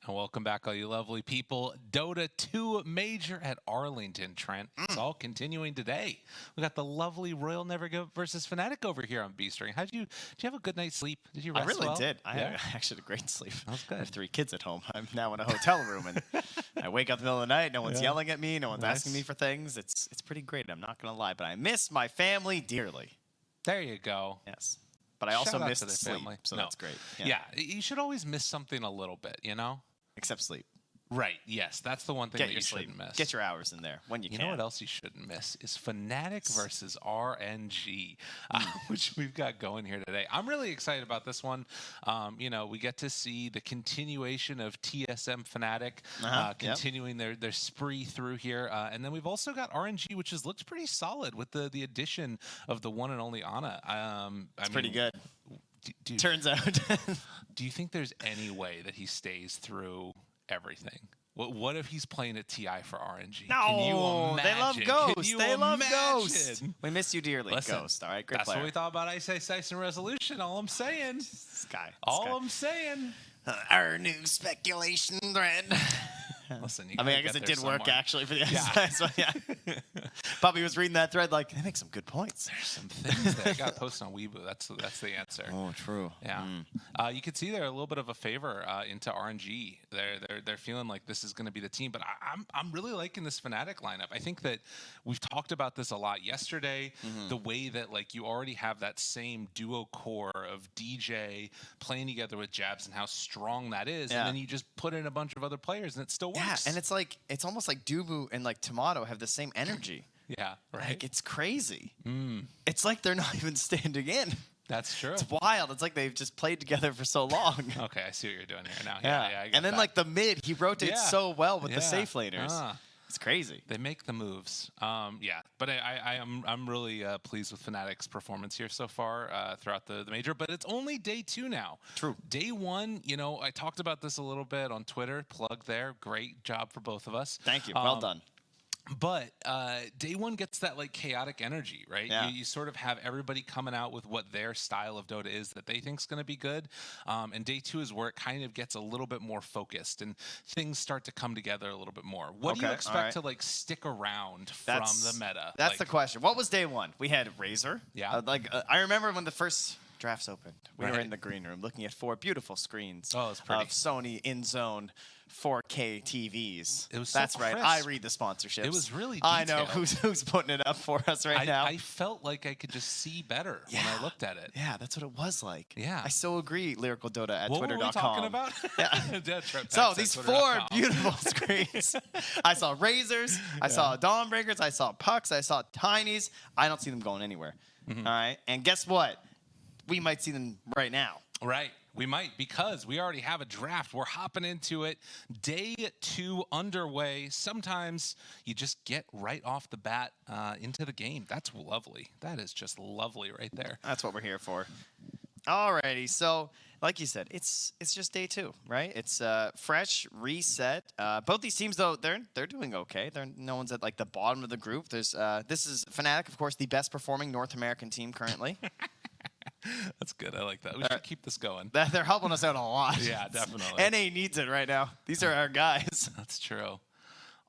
And welcome back, all you lovely people. Dota 2 Major at Arlington, Trent. It's all continuing today. We got the lovely Royal Never Give versus Fnatic over here on B-String. Did you have a good night's sleep? Did you rest I really well? did. I actually had a great sleep. That's good. I have 3 kids at home. I'm now in a hotel room, and I wake up in the middle of the night. No one's yelling at me. No one's asking me for things. It's pretty great. I'm not going to lie, but I miss my family dearly. There you go. Yes. But I also missed sleep, family. so that's great. Yeah, you should always miss something a little bit, you know? Except sleep. Right, yes. That's the one thing that you shouldn't miss. Get your hours in there when you can. You know what else you shouldn't miss is Fnatic versus RNG, which we've got going here today. I'm really excited about this one. You know, we get to see the continuation of TSM Fnatic continuing their spree through here. And then we've also got RNG, which looks pretty solid with the addition of the one and only Ana. It's pretty good. Dude, turns out. Do you think there's any way that he stays through everything? What if he's playing a TI for RNG? No, can you imagine? they love Ghost. They love Ghost. We miss you dearly, Listen, Ghost. All right, great that's player. what we thought about Ice and Resolution. All I'm saying. This guy. I'm saying. Our new speculation thread. Listen, I guess it did work actually for the exercise. Yeah. Bobby was reading that thread like, they make some good points. There's some things that I got posted on Weibo. That's the answer. Oh, true. Yeah. You could see there a little bit of a favor into RNG. They're feeling like this is going to be the team, but I'm really liking this Fnatic lineup. I think that we've talked about this a lot yesterday. The way that like you already have that same duo core of DJ playing together with Jabs and how strong that is, and then you just put in a bunch of other players and it still works. Yeah, and it's almost like Dubu and like Tomato have the same energy. Yeah, right. Like, it's crazy. It's like they're not even standing in. That's true. It's wild. It's like they've just played together for so long. Okay, I see what you're doing here now. Yeah, I get and then that. like the mid, he rotates so well with the safe laners. It's crazy. They make the moves. But I'm really pleased with Fnatic's performance here so far throughout the major. But it's only day 2 now. True. Day 1, you know, I talked about this a little bit on Twitter. Plug there. Great job for both of us. Thank you. Well done. But day 1 gets that like chaotic energy, right? Yeah. You sort of have everybody coming out with what their style of Dota is that they think is going to be good. And day 2 is where it kind of gets a little bit more focused and things start to come together a little bit more. What do you expect to like stick around from the meta? That's the question. What was day 1? We had Razor. Yeah. I remember when the first drafts opened. We were in the green room looking at 4 beautiful screens of Sony in-zone 4K TVs. It was so That's right. I read the sponsorships. It was really detailed. I know who's putting it up for us now. I felt like I could just see better when I looked at it. Yeah, that's what it was like. Yeah. I so agree, Lyrical Dota at what twitter.com. What were we talking about? So these 4 beautiful screens. I saw Razors. I saw Dawnbreakers. I saw Pucks. I saw Tinies. I don't see them going anywhere. All right. And guess what? We might see them right now. Right. We might, because we already have a draft. We're hopping into it. Day 2 underway. Sometimes you just get right off the bat into the game. That's lovely. That is just lovely right there. That's what we're here for. Alrighty. So, like you said, it's just day 2, right? It's fresh reset. Both these teams, though, they're doing okay. No one's at like the bottom of the group. There's this is Fnatic, of course, the best performing North American team currently. That's good. I like that. We should keep this going. They're helping us out a lot. Yeah, definitely. NA needs it right now. These are our guys. That's true.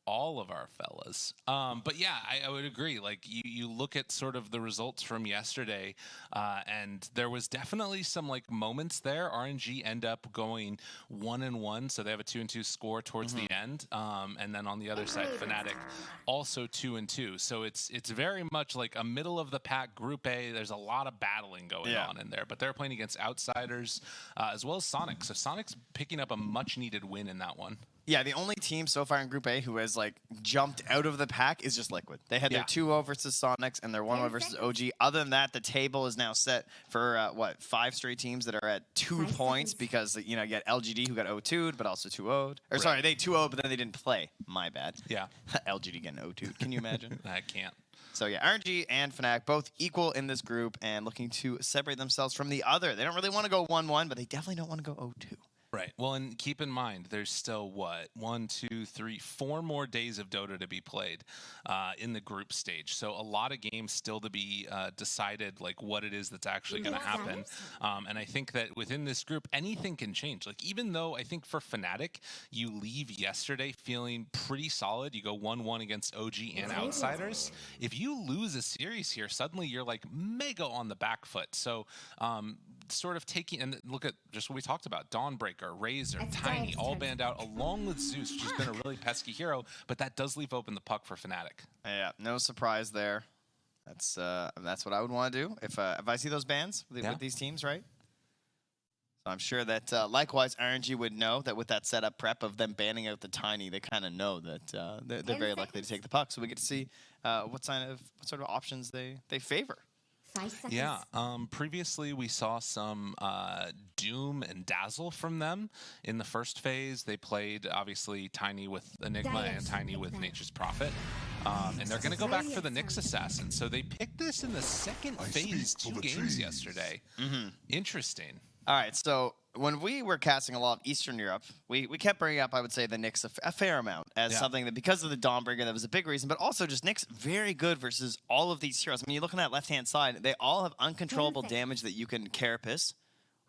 All of our fellas. But yeah, I would agree. Like you look at sort of the results from yesterday, and there was definitely some like moments there. RNG end up going 1-1, so they have a 2-2 score towards the end. And then on the other side, Fnatic also 2-2. So it's very much like a middle of the pack Group A. There's a lot of battling going on in there, but they're playing against outsiders as well as Sonic. So Sonic's picking up a much needed win in that one. Yeah, the only team so far in Group A who has like jumped out of the pack is just Liquid. They had their 2-0 versus Sonics and their 1-0 versus OG. Other than that, the table is now set for 5 straight teams that are at 2 points because you got LGD who got 0-2'd but also 2-0'd. Or sorry, they 2-0'd but then they didn't play. My bad. Yeah. LGD getting 0-2'd. Can you imagine? I can't. So yeah, RNG and Fnatic both equal in this group and looking to separate themselves from the other. They don't really want to go 1-1, but they definitely don't want to go 0-2. Right. Well, and keep in mind, there's still what 1, 2, 3, 4 more days of Dota to be played in the group stage. So a lot of games still to be decided, like what it is that's actually going to happen. And I think that within this group, anything can change. Like even though I think for Fnatic, you leave yesterday feeling pretty solid. You go 1-1 against OG and Outsiders. If you lose a series here, suddenly you're like mega on the back foot. So sort of taking, and look at just what we talked about, Dawnbreaker, Razor, Tiny, all banned out along with Zeus, which has been a really pesky hero, but that does leave open the puck for Fnatic. Yeah, no surprise there. That's what I would want to do if I see those bans with these teams, right? So I'm sure that likewise RNG would know that with that setup prep of them banning out the Tiny, they kind of know that they're very likely to take the puck. So we get to see what sort of options they favor. Yeah, previously we saw some Doom and Dazzle from them in the first phase. They played, obviously, Tiny with Enigma and Tiny with Nature's Prophet. And they're going to go back for the Nyx Assassin. So they picked this in the second phase, 2 games yesterday. Interesting. All right, so when we were casting a lot of Eastern Europe, we kept bringing up, I would say, the Nyx a fair amount as something that, because of the Dawnbreaker, that was a big reason, but also just Nyx very good versus all of these heroes. I mean, you look on that left-hand side, they all have uncontrollable damage that you can carapace,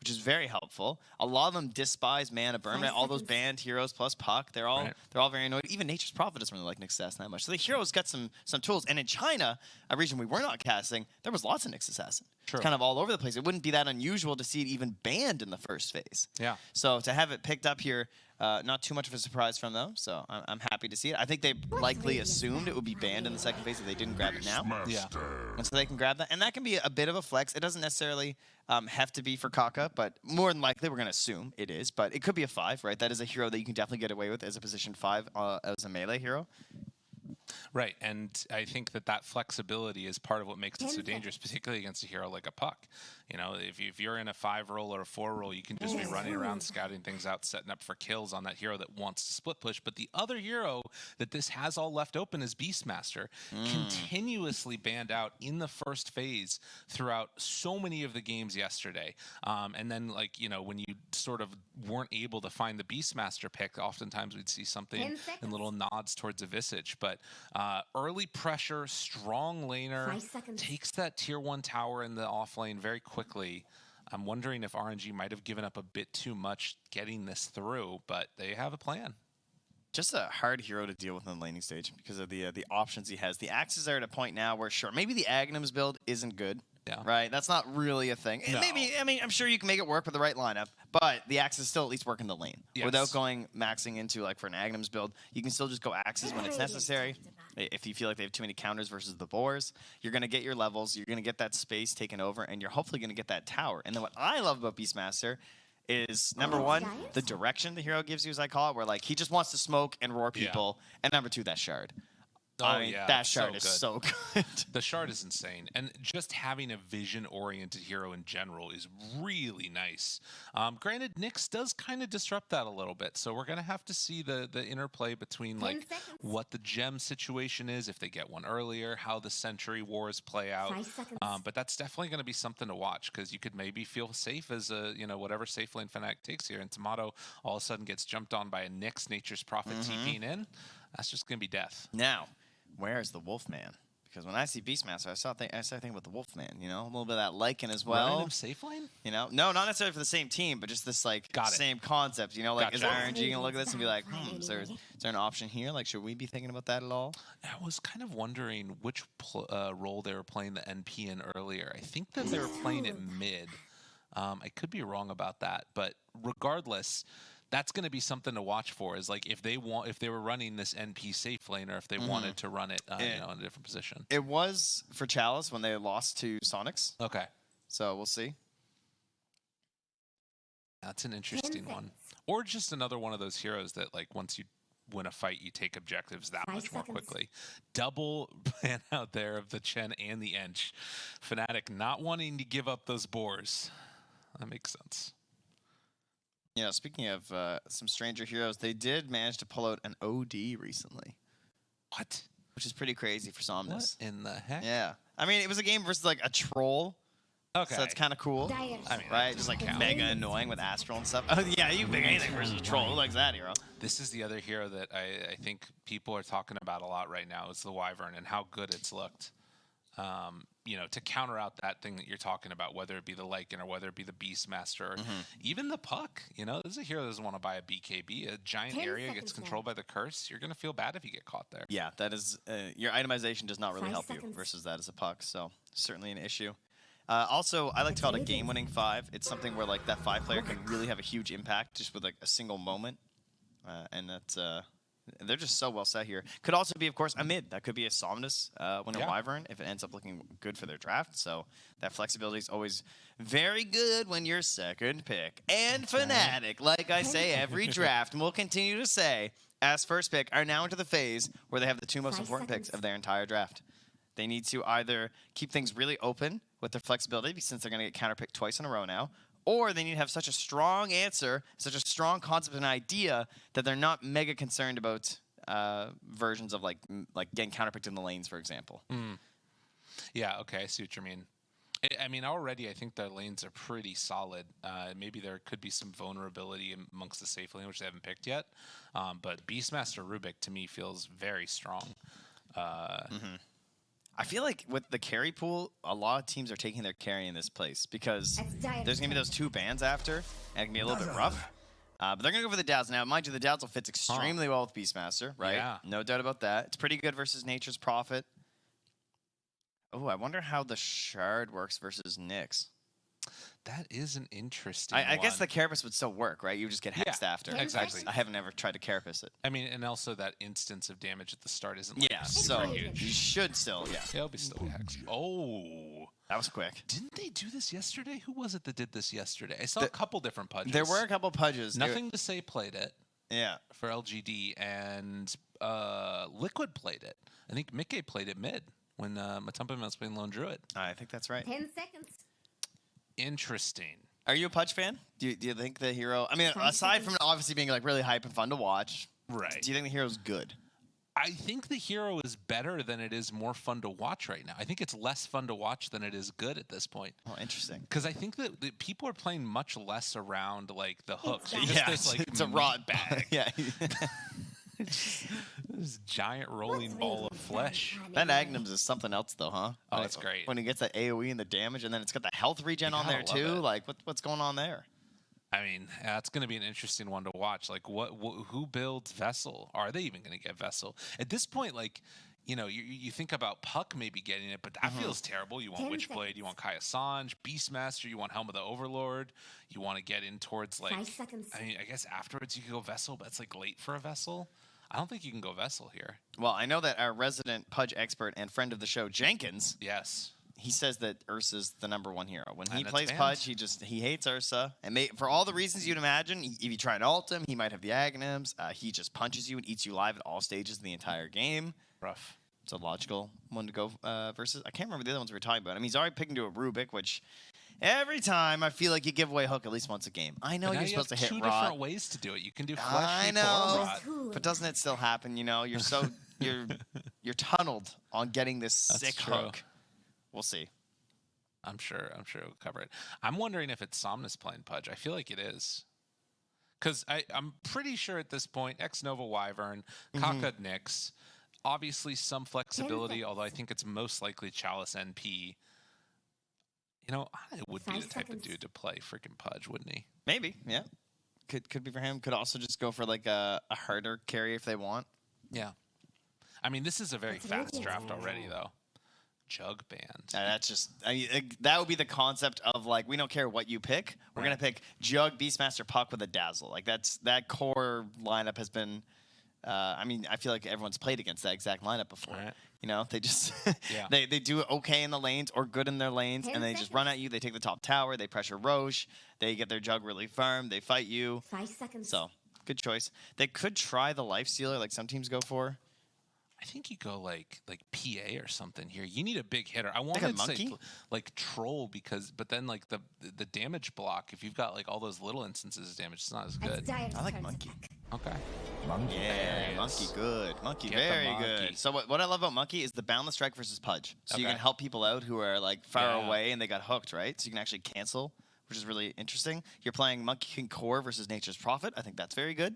which is very helpful. A lot of them despise Mana Burn. All those banned heroes plus Puck, they're all very annoyed. Even Nature's Prophet doesn't really like Nyx Assassin that much. So the heroes got some tools. And in China, a region we were not casting, there was lots of Nyx Assassin. It's kind of all over the place. It wouldn't be that unusual to see it even banned in the first phase. Yeah. So to have it picked up here, not too much of a surprise from them. So I'm happy to see it. I think they likely assumed it would be banned in the second phase if they didn't grab it now. Yeah. And so they can grab that. And that can be a bit of a flex. It doesn't necessarily have to be for Kaka, but more than likely we're going to assume it is. But it could be a 5, right? That is a hero that you can definitely get away with as a position 5 as a melee hero. Right, and I think that flexibility is part of what makes it so dangerous, particularly against a hero like a Puck. You know, if you're in a 5 roll or a 4 roll, you can just be running around, scouting things out, setting up for kills on that hero that wants to split push. But the other hero that this has all left open is Beastmaster, continuously banned out in the first phase throughout so many of the games yesterday. And then, like, you know, when you sort of weren't able to find the Beastmaster pick, oftentimes we'd see something in little nods towards a Visage. But early pressure, strong laner, takes that tier 1 tower in the off lane very quickly. I'm wondering if RNG might have given up a bit too much getting this through, but they have a plan. Just a hard hero to deal with in the laning stage because of the options he has. The axes are at a point now where, sure, maybe the Agnum's build isn't good. Yeah. Right? That's not really a thing. No. Maybe, I mean, I'm sure you can make it work with the right lineup, but the axes still at least work in the lane. Yes. Without going maxing into, like, for an Agnum's build, you can still just go axes when it's necessary. If you feel like they have too many counters versus the boars, you're going to get your levels, you're going to get that space taken over, and you're hopefully going to get that tower. And then what I love about Beastmaster is, number 1, the direction the hero gives you, as I call it, where, like, he just wants to smoke and roar people, and number 2, that shard. Oh, yeah, that shard is so good. The shard is insane. And just having a vision-oriented hero in general is really nice. Granted, Nyx does kind of disrupt that a little bit. So we're going to have to see the interplay between, like, what the gem situation is, if they get one earlier, how the Century Wars play out. But that's definitely going to be something to watch, because you could maybe feel safe as a, you know, whatever safe lane Fnatic takes here. And Tomato all of a sudden gets jumped on by a Nyx, Nature's Prophet TPing in. That's just going to be death. Now, where is the Wolfman? Because when I see Beastmaster, I start thinking about the Wolfman, you know? A little bit of that Lycan as well. Running him safe lane? You know? No, not necessarily for the same team, but just this, like, same concept. You know, like, is RNG going to look at this and be like, is there an option here? Like, should we be thinking about that at all? I was kind of wondering which role they were playing the NP in earlier. I think that they were playing it mid. I could be wrong about that, but regardless, that's going to be something to watch for. Is like if they were running this NP safe lane, or if they wanted to run it, you know, in a different position. It was for Chalice when they lost to Sonics. Okay, so we'll see. That's an interesting one, or just another one of those heroes that, like, once you win a fight, you take objectives that much more quickly. Double ban out there of the Chen and the Ench. Fnatic not wanting to give up those boars. That makes sense. You know, speaking of some stranger heroes, they did manage to pull out an OD recently. What? Which is pretty crazy for Somnus. What in the heck? Yeah. I mean, it was a game versus, like, a troll Okay. So it's kind of cool. I mean, Right? that Just like doesn't mega count. annoying with Astral and stuff. Oh, yeah, you pick anything versus Troll. Who likes that hero? This is the other hero that I think people are talking about a lot right now. Is the Wyvern and how good it's looked. You know, to counter out that thing that you're talking about, whether it be the Lycan or whether it be the Beastmaster, or even the Puck. You know, this is a hero that doesn't want to buy a BKB. A giant 10 area gets seconds controlled by the curse. You're gonna feel bad if you get caught there. Yeah, that is your itemization does not really 5 help you seconds. versus that as a puck, so certainly an issue. Also, I like to call it a game-winning 5. It's something where like that 5 player can really have a huge impact just with like a single moment, and that's they're just so well set here. Could also be, of course, a mid. That could be a Somnus when a Yeah. Wyvern if it ends up looking good for their draft. So that flexibility is always very good when you're second pick. And Fnatic, like I say every draft, and will continue to say, as first pick, are now into the phase where they have the 2 most 5 important picks seconds. of their entire draft. They need to either keep things really open with their flexibility, since they're going to get counterpicked twice in a row now, or they need to have such a strong answer, such a strong concept and idea that they're not mega concerned about versions of like getting counterpicked in the lanes, for example. Yeah, okay, I see what you mean. I mean, already I think their lanes are pretty solid. Maybe there could be some vulnerability amongst the safe lane, which they haven't picked yet. But Beastmaster Rubik, to me, feels very strong. I feel like with the carry pool, a lot of teams are taking their carry in this place because That's dire there's going to be those 2 bans after, and it can be a little bit rough. But they're going to go for the Dazzle. Now, mind you, the Dazzle fits extremely well with Beastmaster, right? Yeah. No doubt about that. It's pretty good versus Nature's Prophet. Oh, I wonder how the Shard works versus Nyx. That is an interesting I guess the one. Carapace would still work, right? You would just get hexed after. exactly. I haven't ever tried to Carapace it. I mean, and also that instance of damage at the start isn't like Yeah, super so huge. you should still, yeah. It'll be still hexed. Oh. That was quick. Didn't they do this yesterday? Who was it that did this yesterday? I saw The- a couple different pudges. There were a couple pudges. Nothing to say played it Yeah. for LGD, and Liquid played it. I think Mickey played it mid when Matumpa was playing Lone Druid. I think that's right. 10 seconds. Interesting. Are you a Pudge fan? Do you think the hero? I mean, aside from obviously being like really hype and fun to watch, Right. do you think the hero's good? I think the hero is better than it is more fun to watch right now. I think it's less fun to watch than it is good at this point. Oh, interesting. Because I think that people are playing much less around like the hooks. It's Just Yeah, this, like, it's a meat rot bag. yeah. This giant rolling ball of flesh. That Agnums is something else, though, huh? Oh, When it's great. When he gets that AOE and the damage, and then it's got the health regen on there gotta love too. it. Like, what's going on there? I mean, that's going to be an interesting one to watch. Like, who builds Vessel? Are they even going to get Vessel? At this point, like, you know, you think about Puck maybe getting it, but that feels terrible. You want 10 Witchblade, you seconds. want Kaya Sange, Beastmaster, you want Helm of the Overlord, you want to get in towards, like, 5 seconds. I mean, I guess afterwards you could go Vessel, but it's like late for a Vessel. I don't think you can go Vessel here. Well, I know that our resident Pudge expert and friend of the show, Jenkins, Yes. he says that Ursa's the #1 hero. When he And it's plays banned. Pudge, he hates Ursa, and for all the reasons you'd imagine. If you try and ult him, he might have the Agnums. He just punches you and eats you live at all stages of the entire game. Rough. It's a logical one to go versus. I can't remember the other ones we were talking about. I mean, he's already picking to a Rubik, which every time I feel like you give away Hook at least once a game. I know But now you're you supposed to have hit two Rot. different ways to do it. You can do Flesh I Reap know. or Rot. But doesn't it still happen? You know, you're so you're tunneled on getting this sick true. hook. We'll see. I'm sure it'll cover it. I'm wondering if it's Somnus playing Pudge. I feel like it is. Because I'm pretty sure at this point, Ex Nova Wyvern, Kaka Nyx, obviously some flexibility, although I think it's most likely Chalice NP. You know, I would be 5 the type of seconds. dude to play freaking Pudge, wouldn't he? Maybe, yeah. Could be for him. Could also just go for like a harder carry if they want. Yeah. I mean, this is a very That's fast really draft cool. already, though. Jug band. That's just that would be the concept of like we don't care what you pick. We're Right. gonna pick Jug, Beastmaster, Puck with a Dazzle. Like that core lineup has been. I mean, I feel like everyone's played against that exact lineup before. Right. You know, they just Yeah. they do okay in the lanes or good in their lanes, 10 and they just run at you. They take the top tower. They pressure Roche. They get their Jug really firm. They fight you. 5 seconds. So good choice. They could try the Life Stealer, like some teams go for. I I think you go like PA or something here. You need a big hitter. I a wanted to say monkey? like troll but then like the damage block. If you've got like all those little instances of damage, it's not as good. I like monkey. Okay. Monkey. Yeah, There monkey is. good. Monkey Get the very monkey. good. So what I love about monkey is the boundless strike versus pudge. So you Okay. can help people out who are like far Yeah. away and they got hooked, right? So you can actually cancel, which is really interesting. You're playing Monkey King Core versus Nature's Prophet. I think that's very good.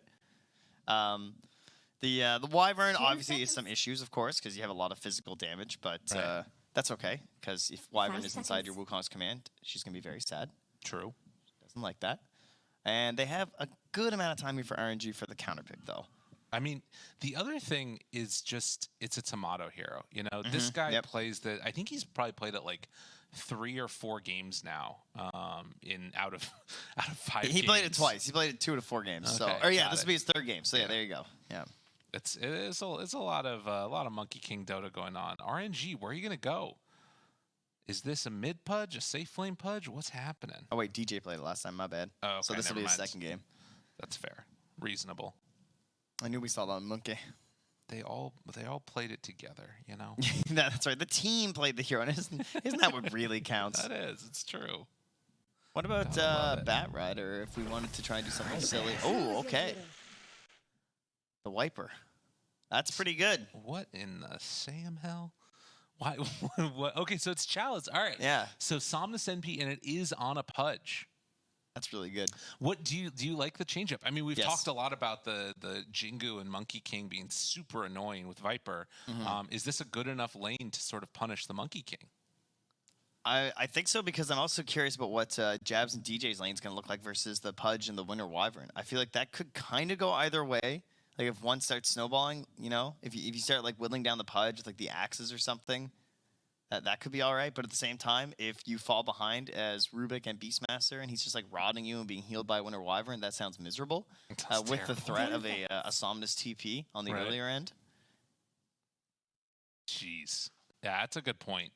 The Wyvern obviously is some issues, of course, because you have a lot of physical damage, but Right. that's okay. Because if Wyvern 5 is inside your seconds. Wukong's command, she's gonna be very sad. True. Doesn't like that. And they have a good amount of time here for RNG for the counter pick, though. I mean, the other thing is just it's a tomato hero. You know, this Mhm, guy yep. plays the. I think he's probably played it like 3 or 4 games now. In out of 5. He played it games. twice. He played it 2 to 4 games. So, Okay, or yeah, got this it. will be his 3rd game. So yeah, Yeah. there you go. Yeah. It's a lot of Monkey King Dota going on. RNG, where are you gonna go? Is this a mid pudge, a safe flame pudge? What's happening? Oh wait, DJ played it last time. My bad. Oh, So okay, this will be never his mind. 2nd game. That's fair, reasonable. I knew we saw that on Monkey. They all played it together, you know. That's right. The team played the hero, and isn't that what really counts? That is, it's true. What about I love it. Bat Rider? If we wanted to try and do something silly. Oh, okay. The Wiper. That's pretty good. What in the Sam hell? Why? What? Okay, so it's Chalice. All right. Yeah, So Somnus NP, and it is on a pudge. that's really good. What do you like the changeup? I mean, we've Yes. talked a lot about the Jingu and Monkey King being super annoying with Viper. Mm-hmm. Is this a good enough lane to sort of punish the Monkey King? I think so because I'm also curious about what Jabs and DJ's lane's going to look like versus the Pudge and the Winter Wyvern. I feel like that could kind of go either way. Like if one starts snowballing, you know, if you start like whittling down the Pudge with like the axes or something, that could be all right. But at the same time, if you fall behind as Rubik and Beastmaster and he's just like rotting you and being healed by Winter Wyvern, that sounds miserable. It sounds With the terrible. threat of a Somnus TP on the Right. earlier end. Jeez. Yeah, that's a good point.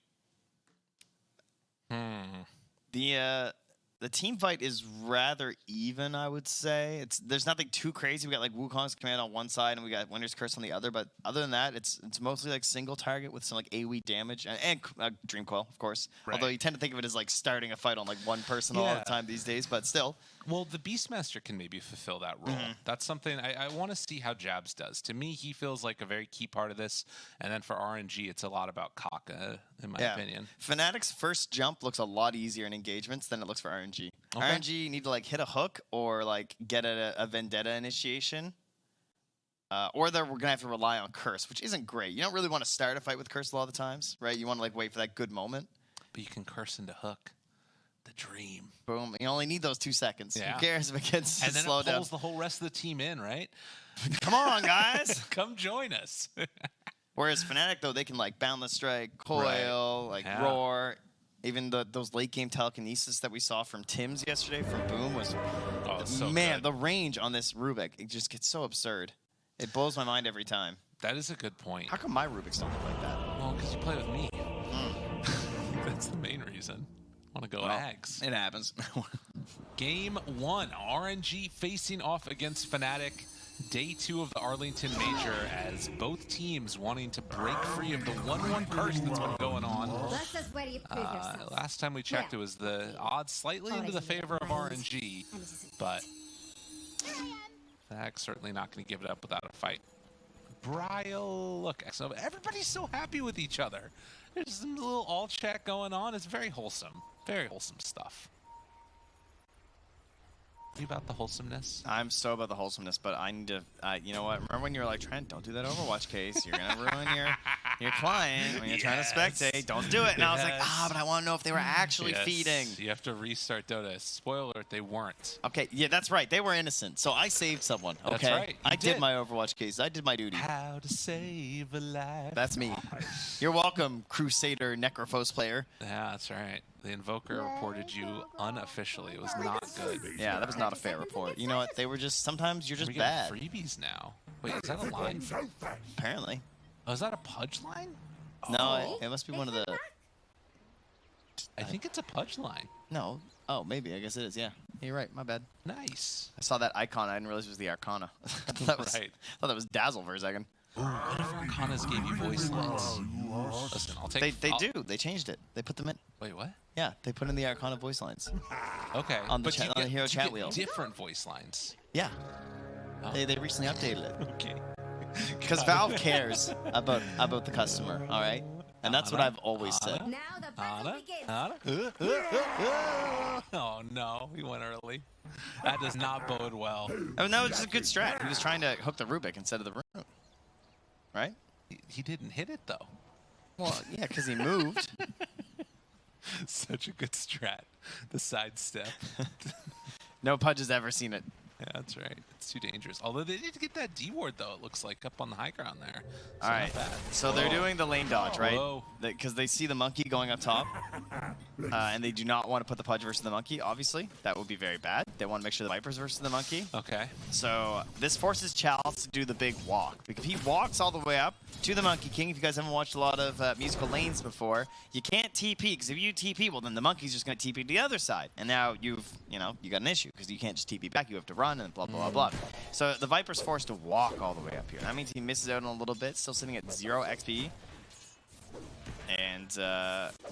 The team fight is rather even, I would say. There's nothing too crazy. We got like Wukong's command on one side and we got Winter's Curse on the other. But other than that, it's mostly like single target with some like AoE damage and Dream Coil, of course. Right. Although you tend to think of it as like starting a fight on like one person all the Yeah. time these days. But still, Well, the Beastmaster can maybe fulfill that role. That's something I want to see how Jabs does. To me, he feels like a very key part of this. And then for RNG, it's a lot about Kaka, in my opinion. Fnatic's first jump looks a lot easier in engagements than it looks for RNG. Okay. RNG, you need to like hit a hook or like get a Vendetta initiation. Or we're going to have to rely on Curse, which isn't great. You don't really want to start a fight with Curse a lot of the times, right? You want to like wait for that good moment. But you can curse into hook. The dream. Boom. You only need those 2 seconds. Yeah. Who cares if it gets And then slowed it down? pulls the whole rest of the team in, right? Come on, guys. Come join us. Whereas Fnatic, though, they can like Boundless Strike, Coil, like Yeah. Roar. Even those late game telekinesis that we saw from Tim's yesterday from Boom was, Oh, it's so man, good. the range on this Rubik, it just gets so absurd. It blows my mind every time. That is a good point. How come my Rubiks don't look like that? Well, because you play with me. That's the main reason. I want to go Ags. It happens. Game 1, RNG facing off against Fnatic. Day 2 of the Arlington Major, as both teams wanting to break free of the 1-1 curse that's been going on. That's just where you prove yourself. Last time we checked, it was the odds slightly into the favor of RNG, but Fnatic's certainly not going to give it up without a fight. Brile, look, so everybody's so happy with each other. There's some little all chat going on. It's very wholesome stuff. Are you about the wholesomeness? I'm so about the wholesomeness, but I need to, you know what? Remember when you were like, Trent, don't do that Overwatch case. You're going to ruin your client when you're trying to spectate. Don't do it. And I was like, but I want to know if they were actually feeding. You have to restart Dota. Spoiler alert, they weren't. Okay, yeah, that's right. They were innocent. So I saved someone, okay? That's right. I You did did. my Overwatch case. I did my duty. How to save a life. That's me. You're welcome, Crusader Necrophos player. Yeah, that's right. The Invoker reported you unofficially. It was not good. Yeah, that was not a fair report. You know what? They were just, sometimes you're just We bad. get freebies now. Wait, is that a line? Apparently. Oh, is that a Pudge line? No, it must be one of the, I think it's a Pudge line. no. Oh, maybe. I guess it is, yeah. You're right. My bad. Nice. I saw that icon. I didn't realize it was the Arcana. I thought that was, Right. I thought that was Dazzle for a second. What if Arcanas gave you voice lines? Listen, I'll take. They do. They changed it. They put them in. Wait, what? Yeah, they put in the Arcana voice lines. Okay. On the but you on the get- hero you chat get wheel. Different voice lines. Yeah. Oh. They recently updated it. Okay. Because Valve cares about the customer, all right? And that's what I've always said. Now the battle begins. Oh no, he went early. That does not bode well. Oh, no, it's just a good strat. He was trying to hook the Rubik instead of the rune. Right? He didn't hit it though. Well, yeah, because he moved. Such a good strat. The sidestep. No Pudge has ever seen it. Yeah, that's right. It's too dangerous. Although they did get that D ward though, it looks like up on the high ground there. So All right. not bad. So they're doing the lane dodge, right? Whoa. Because they see the monkey going up top. And they do not want to put the Pudge versus the monkey, obviously. That would be very bad. They want to make sure the Vipers versus the monkey. Okay. So this forces Chalice to do the big walk. Because if he walks all the way up to the Monkey King, if you guys haven't watched a lot of musical lanes before, you can't TP. Because if you TP, well, then the monkey's just going to TP to the other side. And now you got an issue. Because you can't just TP back. You have to run and blah, blah, blah, blah. So the Viper's forced to walk all the way up here. That means he misses out on a little bit. Still sitting at 0 XP. And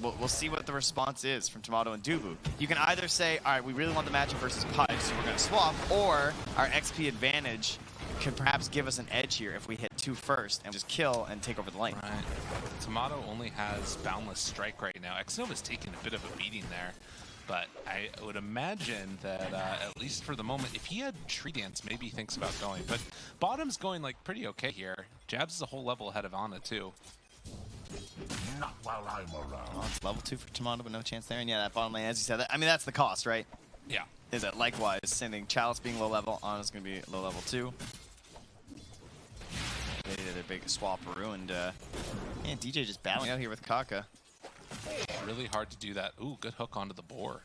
we'll see what the response is from Tomato and Dubu. You can either say, all right, we really want the matchup versus Pudge, so we're going to swap, or our XP advantage could perhaps give us an edge here if we hit 2 first and just kill and take over the lane. Right. Tomato only has Boundless Strike right now. Xnova's taking a bit of a beating there. But I would imagine that, at least for the moment, if he had Tree Dance, maybe he thinks about going. But bottom's going, like, pretty okay here. Jabs is a whole level ahead of Ana, too. Not while I'm around. Oh, it's level 2 for Tomato, but no chance there. And yeah, that bottom lane, as you said, I mean, that's the cost, right? Yeah. Is that likewise, same thing, Chalice being low level, Ana's going to be low level too. They did their big swap-a-roo, and yeah, DJ just battling out here with Kaka. Really hard to do that. Ooh, good hook onto the boar.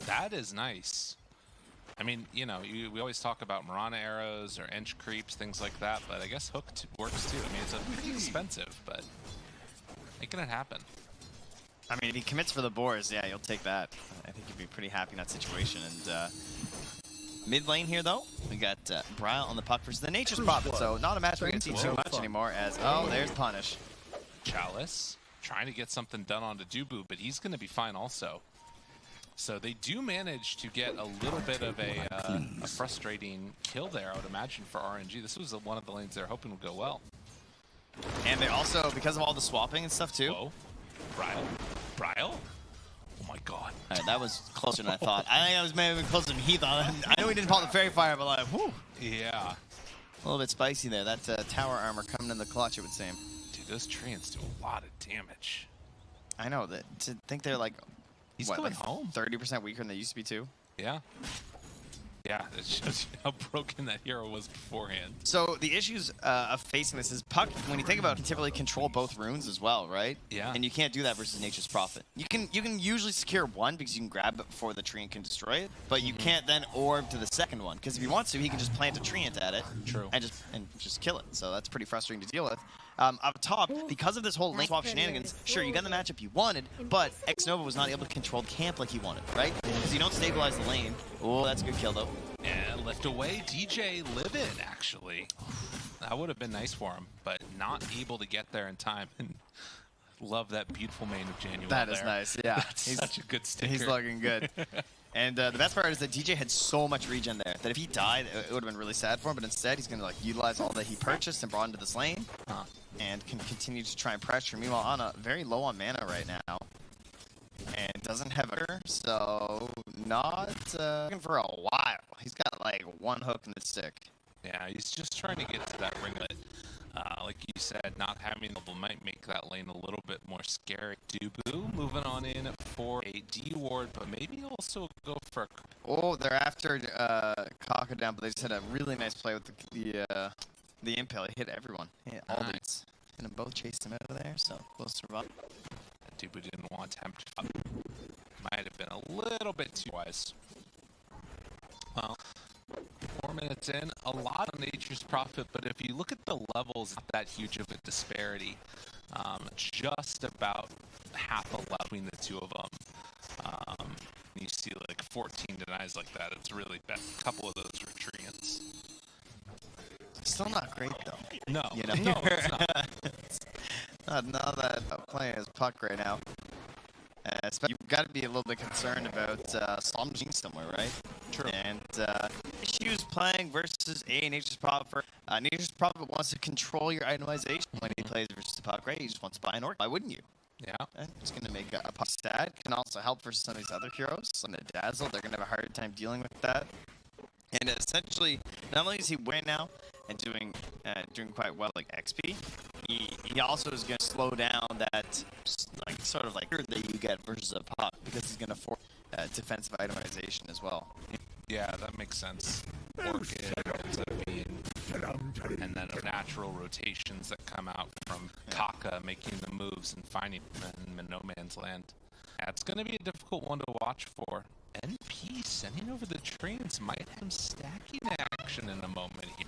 That is nice. I mean, you know, we always talk about Mirana arrows or Ench creeps, things like that, but I guess hook works too. I mean, it's pretty expensive, but making it happen. I mean, if he commits for the boars, yeah, you'll take that. I think you'd be pretty happy in that situation. And mid lane here, though, we got Brile on the puck versus the Nature's Prophet, so not a match we're going to see too much anymore as, oh, there's Punish. Chalice trying to get something done onto Dubu, but he's going to be fine also. So they do manage to get a little bit of a frustrating kill there, I would imagine, for RNG. This was one of the lanes they're hoping would go well. And they also, because of all the swapping and stuff, too. Whoa. Brile? Oh my god. All right, that was closer than I thought. I think that was maybe closer than he thought. I know he didn't pop the Fairy Fire, but like, whew. Yeah. A little bit spicy there. That tower armor coming in the clutch, it would seem. Dude, those treants do a lot of damage. I know that. To think they're like, He's what, going like home. 30% weaker than they used to be too. Yeah. Yeah, it shows you how broken that hero was beforehand. So the issues of facing this is Puck, when you think about it, can typically control both runes as well, right? Yeah. And you can't do that versus Nature's Prophet. You can usually secure one because you can grab it before the treant can destroy it, but you can't then orb to the second one because if he wants to, he can just plant a treant at it. True. And just kill it. So that's pretty frustrating to deal with. Up top, because of this whole lane swap shenanigans, sure, you got the matchup you wanted, but Xnova was not able to control the camp like he wanted, right? Because you don't stabilize the lane. Oh, that's a good kill, though. And lift away DJ Livid, actually. That would have been nice for him, but not able to get there in time. And love that beautiful mane of January. That is nice, yeah. That's such a good sticker. He's looking good. And the best part is that DJ had so much regen there that if he died, it would have been really sad for him. But instead, he's going to like utilize all that he purchased and brought into this lane, and can continue to try and pressure. Meanwhile, Ana very low on mana right now, and doesn't have her, so not looking for a while. He's got like one hook in the stick. Yeah, he's just trying to get to that ringlet. Like you said, not having the might make that lane a little bit more scary. Dubu moving on in for a D ward, but maybe also go for a... Oh, they're after Kaka down, but they just had a really nice play with the impale. He hit everyone. He hit all these. And them both chased him out of there, so we'll survive. Dubu didn't want to tempt. Might have been a little bit too wise. Well, 4 minutes in, a lot of Nature's Prophet, but if you look at the levels, not that huge of a disparity. Just about half a level between the two of them. You see like 14 denies like that, it's really bad. A couple of those retreats. still not great though. No, You know, no, it's not. not that playing as Puck right now. You've got to be a little bit concerned about Slum Machine somewhere, right? True. And issues playing versus Nature's Prophet. Nature's Prophet wants to control your itemization when he plays versus the Puck, right? He just wants to buy an orc. Why wouldn't you? Yeah. And it's going to make a Puck sad. Can also help for some of these other heroes. Some of the Dazzle, they're going to have a hard time dealing with that. And essentially, not only is he winning now and doing quite well like XP, he also is going to slow down that sort of like that you get versus a Puck because he's going to force defensive itemization as well. Yeah, that makes sense. Orchid ends up being, and then natural rotations that come out from Kaka making the moves and finding him in no man's land. Yeah, it's going to be a difficult one to watch for. NP sending over the trains might have some stacking action in a moment here.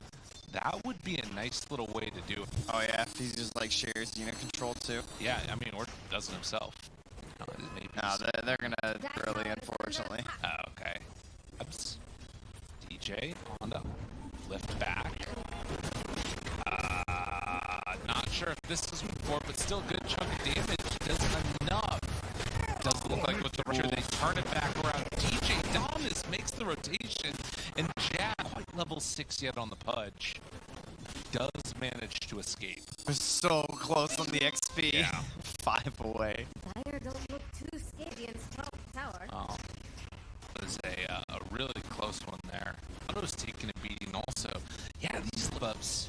That would be a nice little way to do it. Oh yeah, if he just like shares unit control too. Yeah, I mean, or does it himself. Maybe No, they're gonna really, unfortunately. Oh, okay. Oops. DJ on the lift back. Not sure if this is before, but still good chunk of damage. Doesn't enough. Doesn't look like with the Richard, they turn it back around. DJ Dominus makes the rotation, and Jack, quite level 6 yet on the Pudge, does manage to escape. We're so close on the XP. Yeah. 5 away. Dire don't look too scared against top tower. It was a really close one there. Otto's taking a beating also. Yeah, these live-ups,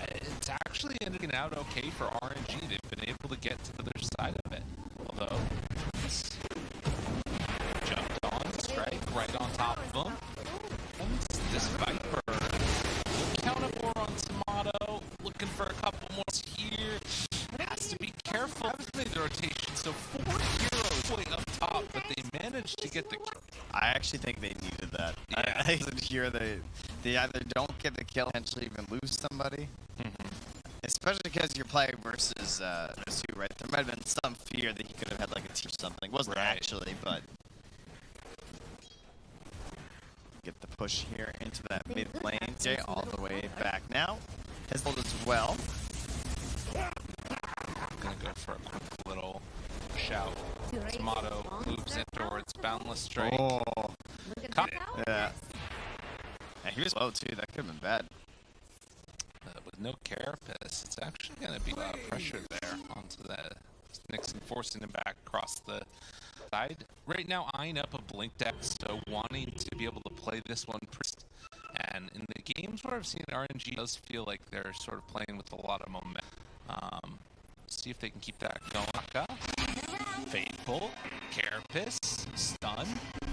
it's actually ending out okay for RNG. They've been able to get to the other side of it. Although, jumped on, strike, right on top of them. This Viper, countable on Tomato, looking for a couple more here. Has to be careful. I've made the rotation, so 4 heroes way up top, but they managed to get the kill. I actually think they needed that. Yeah. I hear they either don't get the kill, potentially even lose somebody. Especially because you're playing versus those two, right? There might have been some fear that he could have had like a team or something. Wasn't Right. actually, but get the push here into that mid lane. Jay all the way back now. Has hold as well. Gonna go for a quick little shout. Tomato moves in towards Boundless Strike. Oh, Look at Cop- that tower. yeah. And he was low too. That could have been bad. With no carapace, it's actually going to be a lot of pressure there onto that. Nixon forcing him back across the side. Right now, eyeing up a blink deck, so wanting to be able to play this one first. And in the games where I've seen RNG, it does feel like they're sort of playing with a lot of momentum. See if they can keep that going. Faithful, carapace, stun.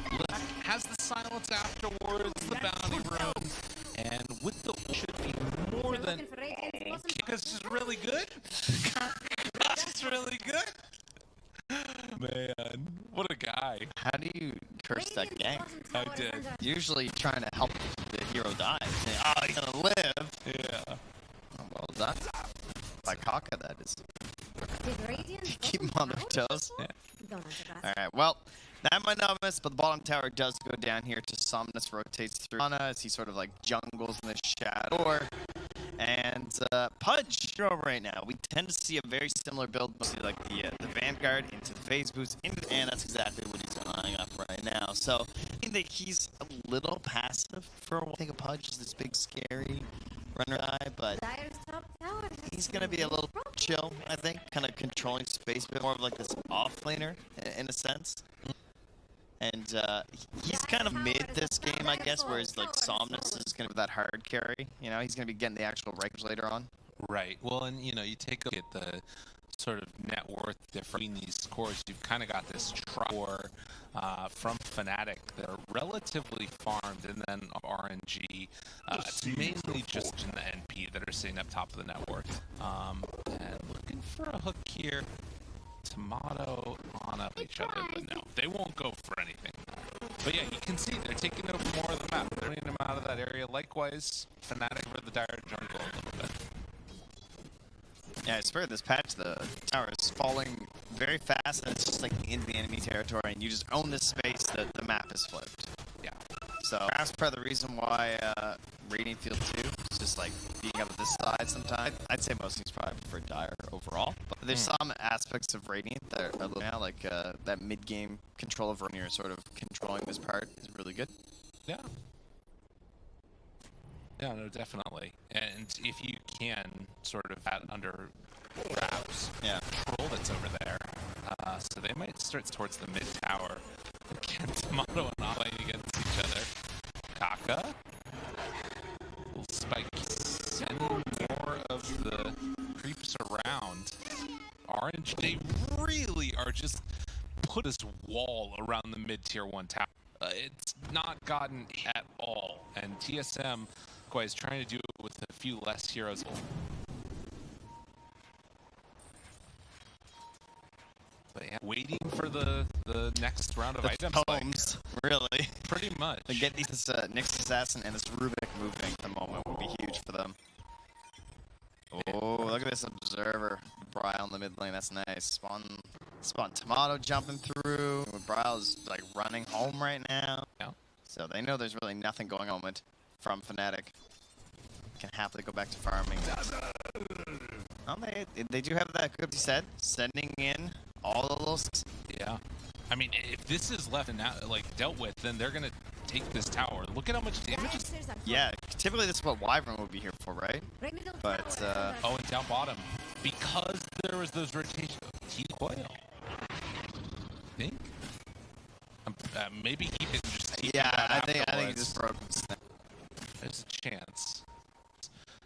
Black has the silence afterwards, the bounty rune, and with the should be more than. Looking for Radiant's bottom This is really good. This is really good. Man, what a guy. How do you curse that gank? I did. Usually trying to help the hero die. Saying, oh, he's gonna live. Yeah. Oh, well done. By Kaka, that is. Did Radiant Keep them bottom on their tower toes. go? Don't answer that. Alright, well, that might not miss, but the bottom tower does go down here to Somnus, rotates through Anna as he sort of like jungles in the shadow. And Pudge over right now. We tend to see a very similar build, mostly like the Vanguard into the phase boost, and that's exactly what he's eyeing up right now. So I think that he's a little passive for a while. I think a Pudge is this big scary runner guy, but Dire's top tower has he's gonna be a little chill, I think, kind of controlling space, a bit more of like this off laner in a sense. And he's kind of mid this game, I guess, whereas like Somnus is gonna be that hard carry. You know, he's gonna be getting the actual records later on. Right. Well, and you know, you take a look at the sort of net worth difference between these scores. You've kind of got this core from Fnatic that are relatively farmed, and then RNG. It's mainly just in the NP that are sitting up top of the net worth. And looking for a hook here. Tomato on up each other, but no, they won't go for anything. But yeah, you can see they're taking over more of the map. They're getting them out of that area. Likewise, Fnatic for the dire jungle a little bit. Yeah, I swear this patch, the tower is falling very fast, and it's just like into the enemy territory, and you just own this space that the map is flipped. Yeah. So that's part of the reason why Radiant Field 2 is just like being up at this side sometimes. I'd say most teams probably prefer Dire overall, but there's some aspects of Radiant that are a little now, like that mid-game control of Radiant, sort of controlling this part is really good. Yeah. Yeah, no, definitely. And if you can sort of add under wraps, Yeah. troll that's over there. So they might start towards the mid tower. Again, Tomato and I playing against each other. Kaka. Little spike. Send more of the creeps around. RNG, they really are just put this wall around the mid tier 1 tower. It's not gotten at all. And TSM is trying to do it with a few less heroes. But yeah, waiting for the next round of items. Homes, really. Pretty much. To get these Nyx Assassin and this Rubik moving at the moment would be huge for them. Oh, look at this Observer. Bryle in the mid lane, that's nice. Spawn Tomato jumping through. Bryle's like running home right now. Yeah. So they know there's really nothing going on from Fnatic. Can happily go back to farming. Well, they do have that good set, sending in all the little. Yeah. I mean, if this is left and now, like dealt with, then they're gonna take this tower. Look at how much damage. Yeah, typically this is what Wyvern would be here for, right? But oh, and down bottom because there was those rotations. T-Coil. I think. Maybe he didn't just. Yeah, I think he just broke him. There's a chance.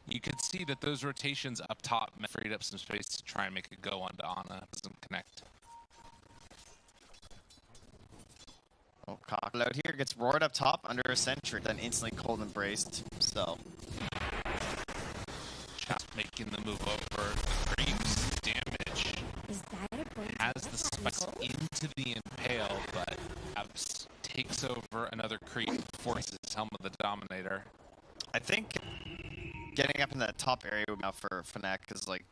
You could see that those rotations up top freed up some space to try and make it go onto Ana. It doesn't connect. Oh, Cockle out here gets roared up top under a sentry, then instantly cold embraced. So Just making the move over. Creeps damage. Has the spice into the impale, but Abs takes over another creep, forces Helm of the Dominator. I think getting up in that top area would be enough for Fnatic, because like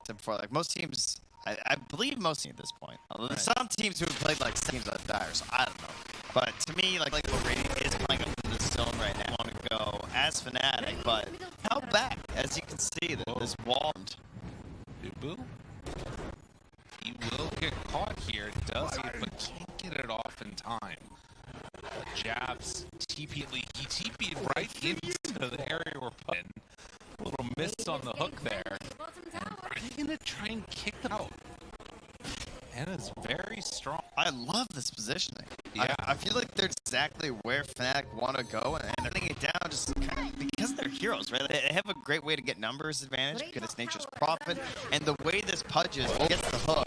said before, like most teams, I believe most teams at this point. There's some teams who have played like teams out of Dire, so I don't know. But to me, like what Radiant is playing up in this zone right now, I want to go as Fnatic, but how back, as you can see, that this wall. Dubu? He will get caught here, does he? But can't get it off in time. Jabs, TP, he TP'd right into the area we're putting. A little miss on the hook there. Are they going to try and kick them out? Anna's very strong. I love this positioning. Yeah. I feel like they're exactly where Fnatic want to go, and they're laying it down just kind of because they're heroes, right? They have a great way to get numbers advantage because it's Nature's Prophet, and the way this pudges gets the hook.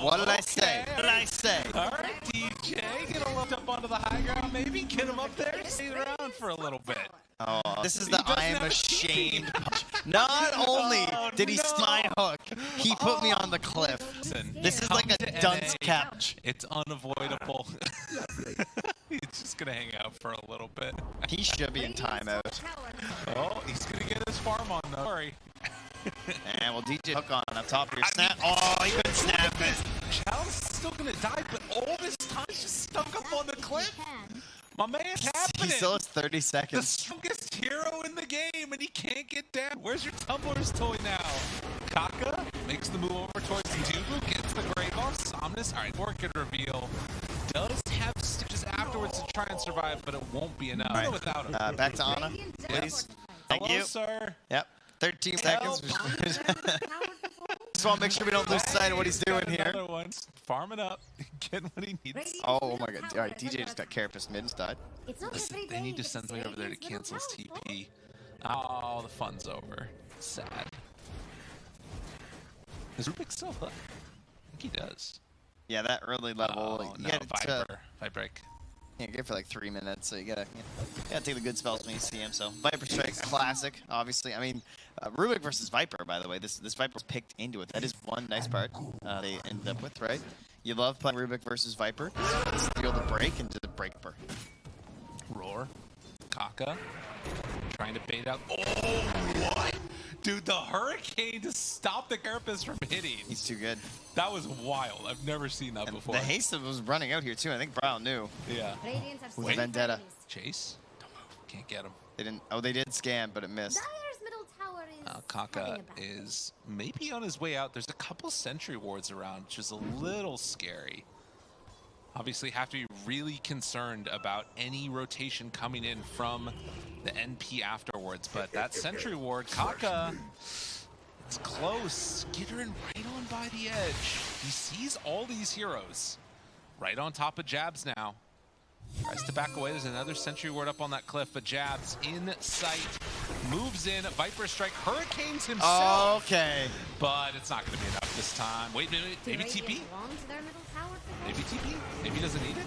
What did I say? What did I say? All right, DJ, get him up onto the high ground, maybe get him up there, stay around for a little bit. Oh, this is the I am ashamed punch. Not only did he steal my hook, he put me on the cliff. Listen, This is like a dunce catch. It's unavoidable. He's just gonna hang out for a little bit. He should be in timeout. Oh, he's gonna get his farm on though. Sorry. And we'll DJ hook on up top here. Snap. Oh, he couldn't snap it. Chalice is still gonna die, but all this time he's just stuck up on the cliff. My man's He happening. still has 30 The seconds. strongest hero in the game, and he can't get down. Where's your Tumblr's toy now? Kaka makes the move over towards Dubu, gets the Grave off. Somnus, all right, Orchid reveal. Does have stitches afterwards to try and survive, but it won't be enough. Right. Without him. Back to Ana, please. Thank Hello, you. sir. Yep. 13 Help. seconds. Just want to make sure we don't lose sight of what he's doing here. Another one. Farming up, getting what he needs. Oh my god. All right, DJ just got Carapace mid and died. Listen, they need to send somebody over there to cancel his TP. Oh, the fun's over. Sad. Does Rubik still hook? I think he does. Yeah, that early level. Oh, you no, get Viper. Vibreak. Yeah, good for like 3 minutes, so you gotta take the good spells when you see him. So Viper Strike, classic, obviously. I mean, Rubik versus Viper, by the way. This Viper was picked into it. That is one nice part they ended up with, right? You love playing Rubik versus Viper. Steal the break into the breaker. Roar. Kaka. Trying to bait out. Oh, what? Dude, the Hurricane to stop the Carapace from hitting. He's too good. That was wild. I've never seen that before. The haste was running out here too. I think Brown knew. Yeah. Radiant have With slain Vendetta. enemies. Chase? Don't move. Can't get him. They didn't. Oh, they did scan, but it missed. Dire's middle tower is having Kaka a battle. is maybe on his way out. There's a couple sentry wards around, which is a little scary. Obviously, have to be really concerned about any rotation coming in from the NP afterwards. But that sentry ward, Kaka, it's close. Skittering right on by the edge. He sees all these heroes right on top of Jabs now. Tries to back away. There's another sentry ward up on that cliff, but Jabs in sight. Moves in. Viper Strike. Hurricanes himself. Okay. But it's not going to be enough this time. Wait, Do maybe Radiant TP? want their middle tower to Maybe TP? Maybe he doesn't need it?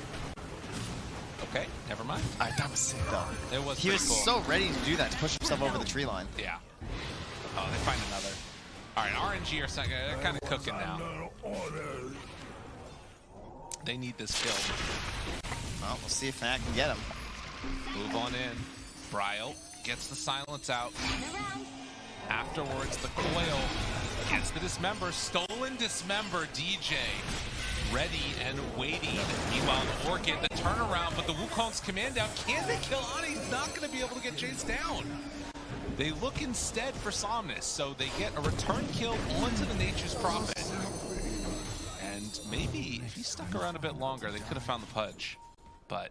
Okay, never mind. That was sick though. It was He was pretty cool. so ready to do that, to push himself over the tree line. Yeah. Oh, they find another. All right, RNG are second. They're kind of cooking now. They need this kill. Well, we'll see if Fnatic can get him. Move on in. Bryle gets the silence out. Afterwards, the coil gets the dismember. Stolen dismember, DJ. Ready and waiting. Meanwhile, the Orchid, the turnaround, but the Wukong's command out. Can they kill Ani? He's not going to be able to get chased down. They look instead for Somnus, so they get a return kill onto the Nature's Prophet. And maybe if he stuck around a bit longer, they could have found the Pudge. But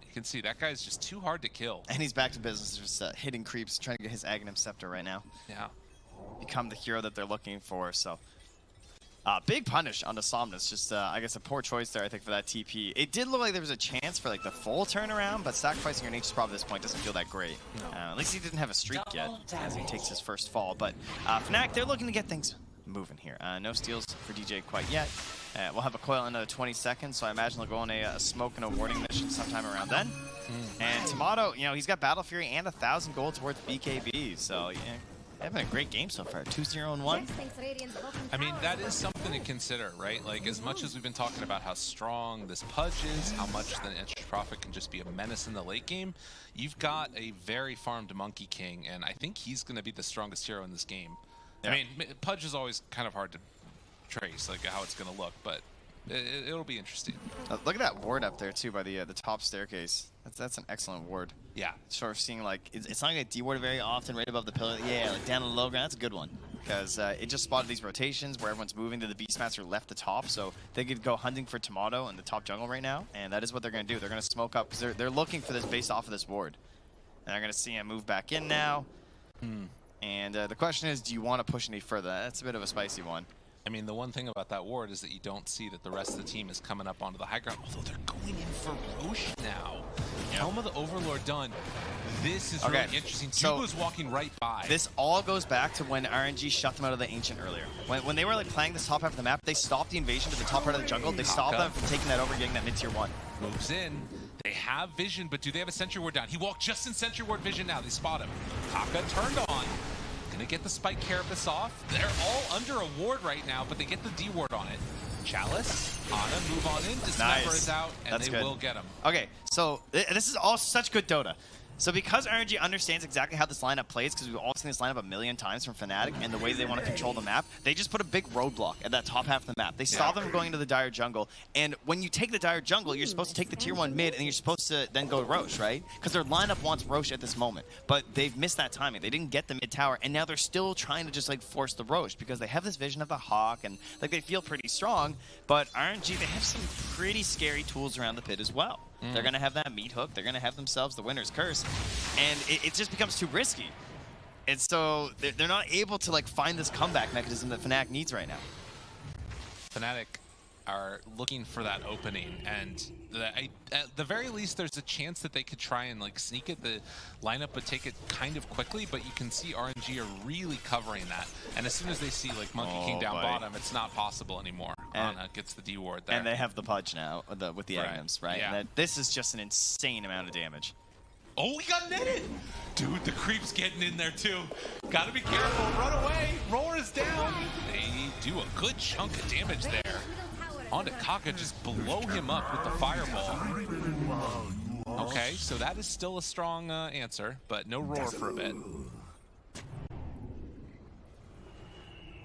you can see that guy's just too hard to kill. And he's back to business, just hitting creeps, trying to get his Aghanim Scepter right now. Yeah. Become the hero that they're looking for, so. Big punish onto Somnus. Just, I guess, a poor choice there, I think, for that TP. It did look like there was a chance for, like, the full turnaround, but sacrificing your Nature's Prophet at this point doesn't feel that great. No. At least he didn't have a streak yet, as he takes his first fall. But Fnatic, they're looking to get things moving here. No steals for DJ quite yet. We'll have a coil in another 20 seconds, so I imagine they'll go on a smoke and a warding mission sometime around then. And Tomato, you know, he's got Battle Fury and 1,000 gold towards BKB, so yeah, having a great game so far. 2-0-1. Next thinks Radiant's bottom I mean, tower that is is something to consider, right? Like, as much as we've been talking about how strong this Pudge is, how much the Nature's Prophet can just be a menace in the late game, you've got a very farmed Monkey King, and I think he's going to be the strongest hero in this game. Yeah. I mean, Pudge is always kind of hard to trace, like, how it's going to look, but it'll be interesting. Look at that ward up there, too, by the top staircase. That's an excellent ward. Yeah. Sort of seeing, like, it's not going to get dewarded very often, right above the pillar. Yeah, like down on the low ground, that's a good one. Because it just spotted these rotations where everyone's moving to the Beastmaster left the top, so they could go hunting for Tomato in the top jungle right now, and that is what they're going to do. They're going to smoke up, because they're looking for this based off of this ward. And they're going to see him move back in now. And the question is, do you want to push any further? That's a bit of a spicy one. I mean, the one thing about that ward is that you don't see that the rest of the team is coming up onto the high ground, although they're going in for Roche now. Helm of the Overlord done. This is really interesting. So Jugo's walking right by. This all goes back to when RNG shut them out of the Ancient earlier. When they were like playing this top half of the map, they stopped the invasion to the top part of the jungle. They stopped them from taking that over, getting that mid-tier 1. Moves in. They have vision, but do they have a Sentry Ward down? He walked just in Sentry Ward vision now. They spot him. Kaka turned on. Gonna get the Spike Carapace off. They're all under a ward right now, but they get the D ward on it. Chalice, Ana, move on in. Dismember is out, and That's they good. will get him. Okay, so this is all such good Dota. So because RNG understands exactly how this lineup plays, because we've all seen this lineup a million times from Fnatic and the way they want to control the map, they just put a big roadblock at that top half of the map. They stop them from going into the Dire jungle, and when you take the Dire jungle, you're supposed to take the tier 1 mid, and you're supposed to then go Roche, right? Because their lineup wants Roche at this moment, but they've missed that timing. They didn't get the mid tower, and now they're still trying to just like force the Roche because they have this vision of the Hawk, and like they feel pretty strong, but RNG, they have some pretty scary tools around the pit as well. They're going to have that meat hook. They're going to have themselves the Winner's Curse. And it just becomes too risky. And so they're not able to like find this comeback mechanism that Fnatic needs right now. Fnatic are looking for that opening, and at the very least there's a chance that they could try and like sneak at the lineup but take it kind of quickly, but you can see RNG are really covering that, and as soon as they see like Monkey King down bottom, it's not possible anymore. Ana gets the D ward there. And they have the Pudge now with the Aghanims, right? Yeah. And this is just an insane amount of damage. Oh, he got netted! Dude, the creep's getting in there too. Gotta be careful, run away, Roar is down. They do a good chunk of damage there. Onto Kaka, just blow him up with the fireball. Okay, so that is still a strong answer, but no Roar for a bit.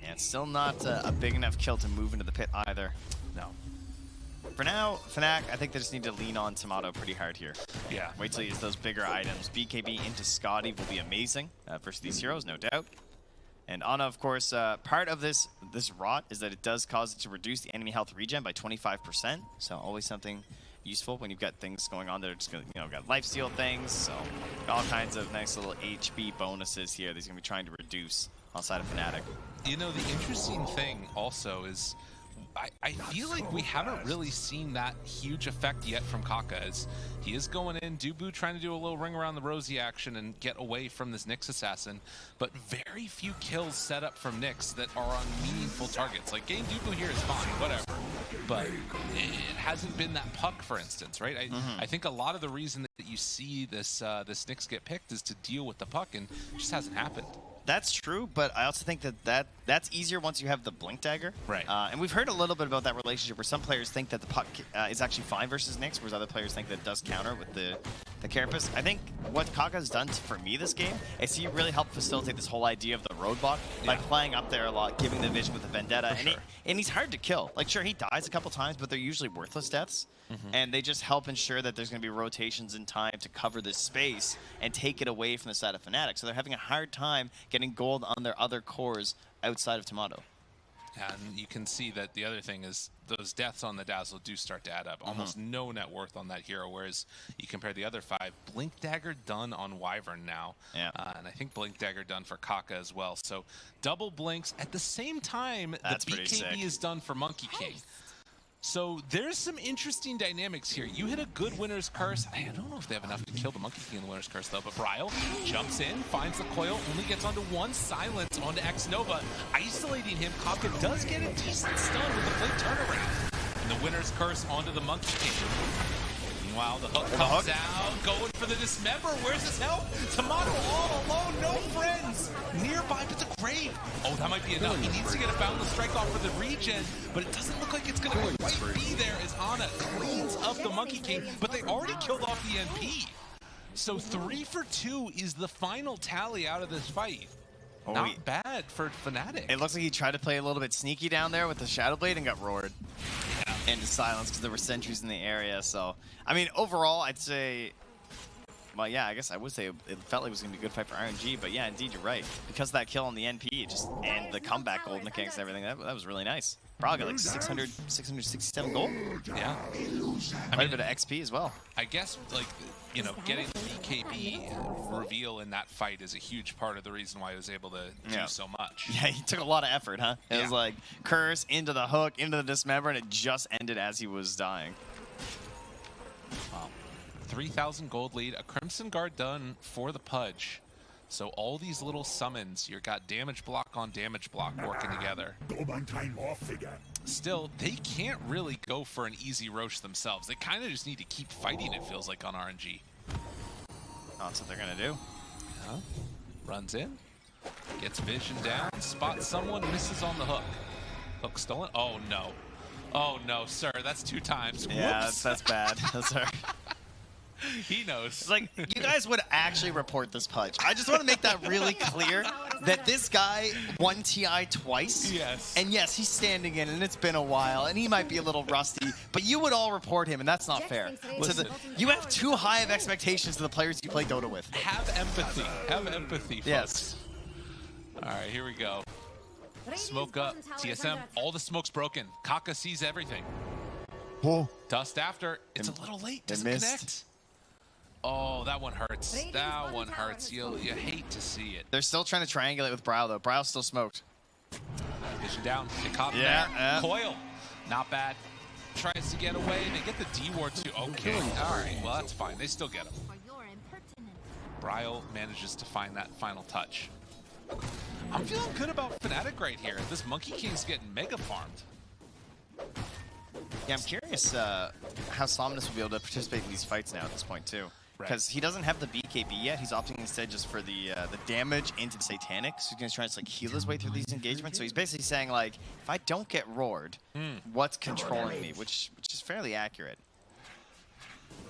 And still not a big enough kill to move into the pit either. No. For now, Fnatic, I think they just need to lean on Tomato pretty hard here. Yeah. Wait till he gets those bigger items. BKB into Scotty will be amazing versus these heroes, no doubt. And Ana, of course, part of this rot is that it does cause it to reduce the enemy health regen by 25%. So always something useful when you've got things going on that are just gonna, got lifesteal things. So all kinds of nice little HP bonuses here that he's gonna be trying to reduce outside of Fnatic. You know, the interesting thing also is I feel like we haven't really seen that huge effect yet from Kaka. As he is going in, Dubu trying to do a little ring around the rosy action and get away from this Nyx assassin, but very few kills set up from Nyx that are on meaningful targets. Like getting Dubu here is fine, whatever, but it hasn't been that puck, for instance, right? I think a lot of the reason that you see this this Nyx get picked is to deal with the puck, and it just hasn't happened. That's true, but I also think that's easier once you have the Blink Dagger. Right. And we've heard a little bit about that relationship where some players think that the puck is actually fine versus Nyx, whereas other players think that it does counter with the Carapace. I think what Kaka's done for me this game is he really helped facilitate this whole idea of the roadblock by playing up there a lot, giving the vision with the Vendetta. And he's hard to kill. Like, sure, he dies a couple times, but they're usually worthless deaths. And they just help ensure that there's going to be rotations in time to cover this space and take it away from the side of Fnatic. So they're having a hard time getting gold on their other cores outside of Tomato. And you can see that the other thing is those deaths on the Dazzle do start to add up. Almost no net worth on that hero, whereas you compare the other 5. Blink Dagger done on Wyvern now. Yeah. And I think Blink Dagger done for Kaka as well. So double blinks. At the same time, that's the BKB is done for Monkey King. So there's some interesting dynamics here. You hit a good Winner's Curse. I don't know if they have enough to kill the Monkey King in the Winner's Curse, though. But Bryle jumps in, finds the coil, only gets onto one silence onto X-Nova, isolating him. Kaka does get a decent stun with the Blink turnaround. And the Winner's Curse onto the Monkey King. Meanwhile, the hook comes out, going for the Dismember. Where's his help? Tomato all alone, no friends. Nearby, but the grave. Oh, that might be enough. He needs to get a Boundless Strike off for the regen, but it doesn't look like it's going to quite be there as Ana cleans up the Monkey King, but they already killed off the NP. So 3 for 2 is the final tally out of this fight. Not bad for Fnatic. It looks like he tried to play a little bit sneaky down there with the Shadow Blade and got roared into silence because there were sentries in the area. So, I mean, overall, I'd say, well, yeah, I guess I would say it felt like it was going to be a good fight for RNG. But yeah, indeed, you're right. Because of that kill on the NP and the comeback gold mechanics and everything, that was really nice. Probably got like 667 gold. Yeah. Quite a bit of XP as well. I guess, like, you know, getting the BKB reveal in that fight is a huge part of the reason why he was able to do so much. Yeah, he took a lot of effort, huh? It was like curse into the hook, into the dismember, and it just ended as he was dying. Wow. 3,000 gold lead, a Crimson Guard done for the Pudge. So all these little summons, you got damage block on damage block working together. Still, they can't really go for an easy Roche themselves. They kind of just need to keep fighting, it feels like, on RNG. That's what they're going to do. Runs in, gets vision down, spots someone, misses on the hook. Hook stolen. Oh, no. Oh, no, sir. That's 2 times. Yeah, that's bad. That's hard. He knows. Like, you guys would actually report this Pudge. I just want to make that really clear that this guy won TI twice. Yes. And yes, he's standing in, and it's been a while, and he might be a little rusty, but you would all report him, and that's not fair. You have too high of expectations to the players you play Dota with. Have empathy. Have empathy, folks. Yes. All right, here we go. Smoke up. TSM, all the smoke's broken. Kaka sees everything. Dust after. It's a little late. Doesn't connect. Oh, that one hurts. That one hurts. You hate to see it. They're still trying to triangulate with Bryle, though. Bryle's still smoked. Vision down. They caught him there. Coil. Not bad. Tries to get away. They get the D-Ward too. Okay. All right. Well, that's fine. They still get him. Bryle manages to find that final touch. I'm feeling good about Fnatic right here. This Monkey King's getting mega farmed. Yeah, I'm curious how Somnus will be able to participate in these fights now at this point, too. Because he doesn't have the BKB yet. He's opting instead just for the damage into Satanic. So he's going to try to like, heal his way through these engagements. So he's basically saying, like, if I don't get roared, what's controlling me? Which is fairly accurate.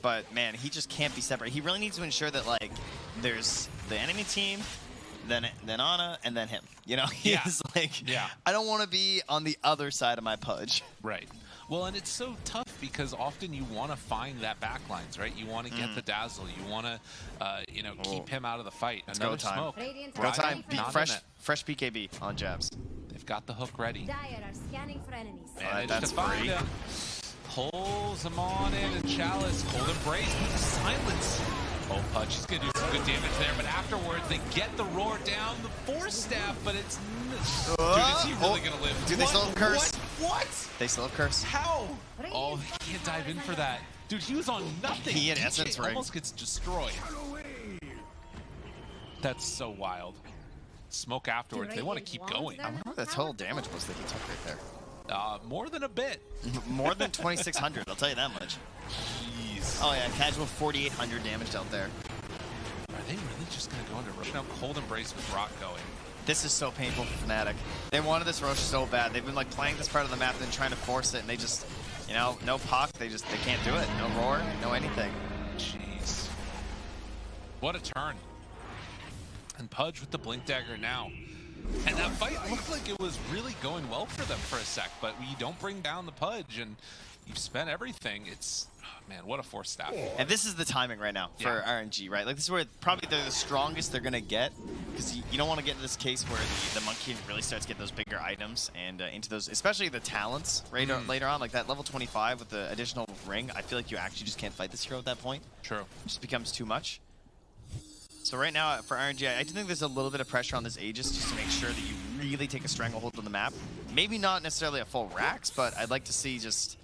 But, man, he just can't be separate. He really needs to ensure that, like, there's the enemy team, then Ana, and then him. You know, Yeah. he's like, Yeah. I don't want to be on the other side of my Pudge. Right. Well, and it's so tough because often you want to find that backlines, right? You want to get the dazzle. You want to, you know, keep him out of the fight. It's Another go time. smoke. Radiant's Go Right. time. Not in Fresh it. fresh PKB on jabs. They've got the hook ready. Dire are scanning for enemies. Managed that's to find free. him. Pulls him on in, and Chalice, cold embrace with the silence. Oh, Pudge, he's going to do some good damage there, but afterwards they get the roar down, the force staff, but it's... Dude, is he really going to live? Dude, they still have curse. What? They still have curse. How? Oh, he can't dive in for that. Dude, he was on nothing. He had DJ Essence Ring. almost gets destroyed. That's so wild. Smoke afterwards. They want to keep going. I wonder what the total damage was that he took right there. More than a bit. More than 2,600, I'll tell you that much. Jeez. Oh yeah, casual 4,800 damage out there. Are they really just going to go into Roche? Now, cold embrace with Rock going. This is so painful for Fnatic. They wanted this Roche so bad. They've been like playing this part of the map and then trying to force it, and they just, you know, no Puck. They can't do it. No roar, no anything. Jeez. What a turn. And Pudge with the Blink Dagger now. And that fight looked like it was really going well for them for a sec, but you don't bring down the Pudge and you've spent everything. It's, oh man, what a force staff. And this is the timing right now for RNG, right? Like this is where probably they're the strongest they're gonna get, because you don't want to get into this case where the monkey really starts getting those bigger items and into those, especially the talents later on, like that level 25 with the additional ring. I feel like you actually just can't fight this hero at that point. True. It just becomes too much. So right now for RNG, I do think there's a little bit of pressure on this Aegis just to make sure that you really take a stranglehold on the map. Maybe not necessarily a full Rax, but I'd like to see just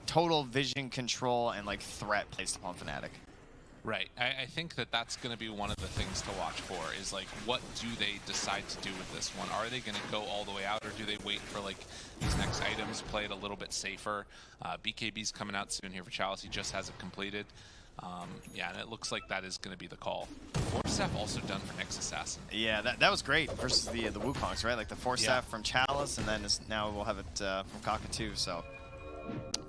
total vision control and like threat placed upon Fnatic. Right. I think that that's going to be one of the things to watch for is like, what do they decide to do with this one? Are they going to go all the way out, or do they wait for like these next items, play it a little bit safer? BKB's coming out soon here for Chalice. He just has it completed. Yeah, and it looks like that is going to be the call. Force staff also done for Nyx Assassin. Yeah, that was great versus the Wukongs, right? Like the force staff from Chalice, and then now we'll have it from Kaka too. So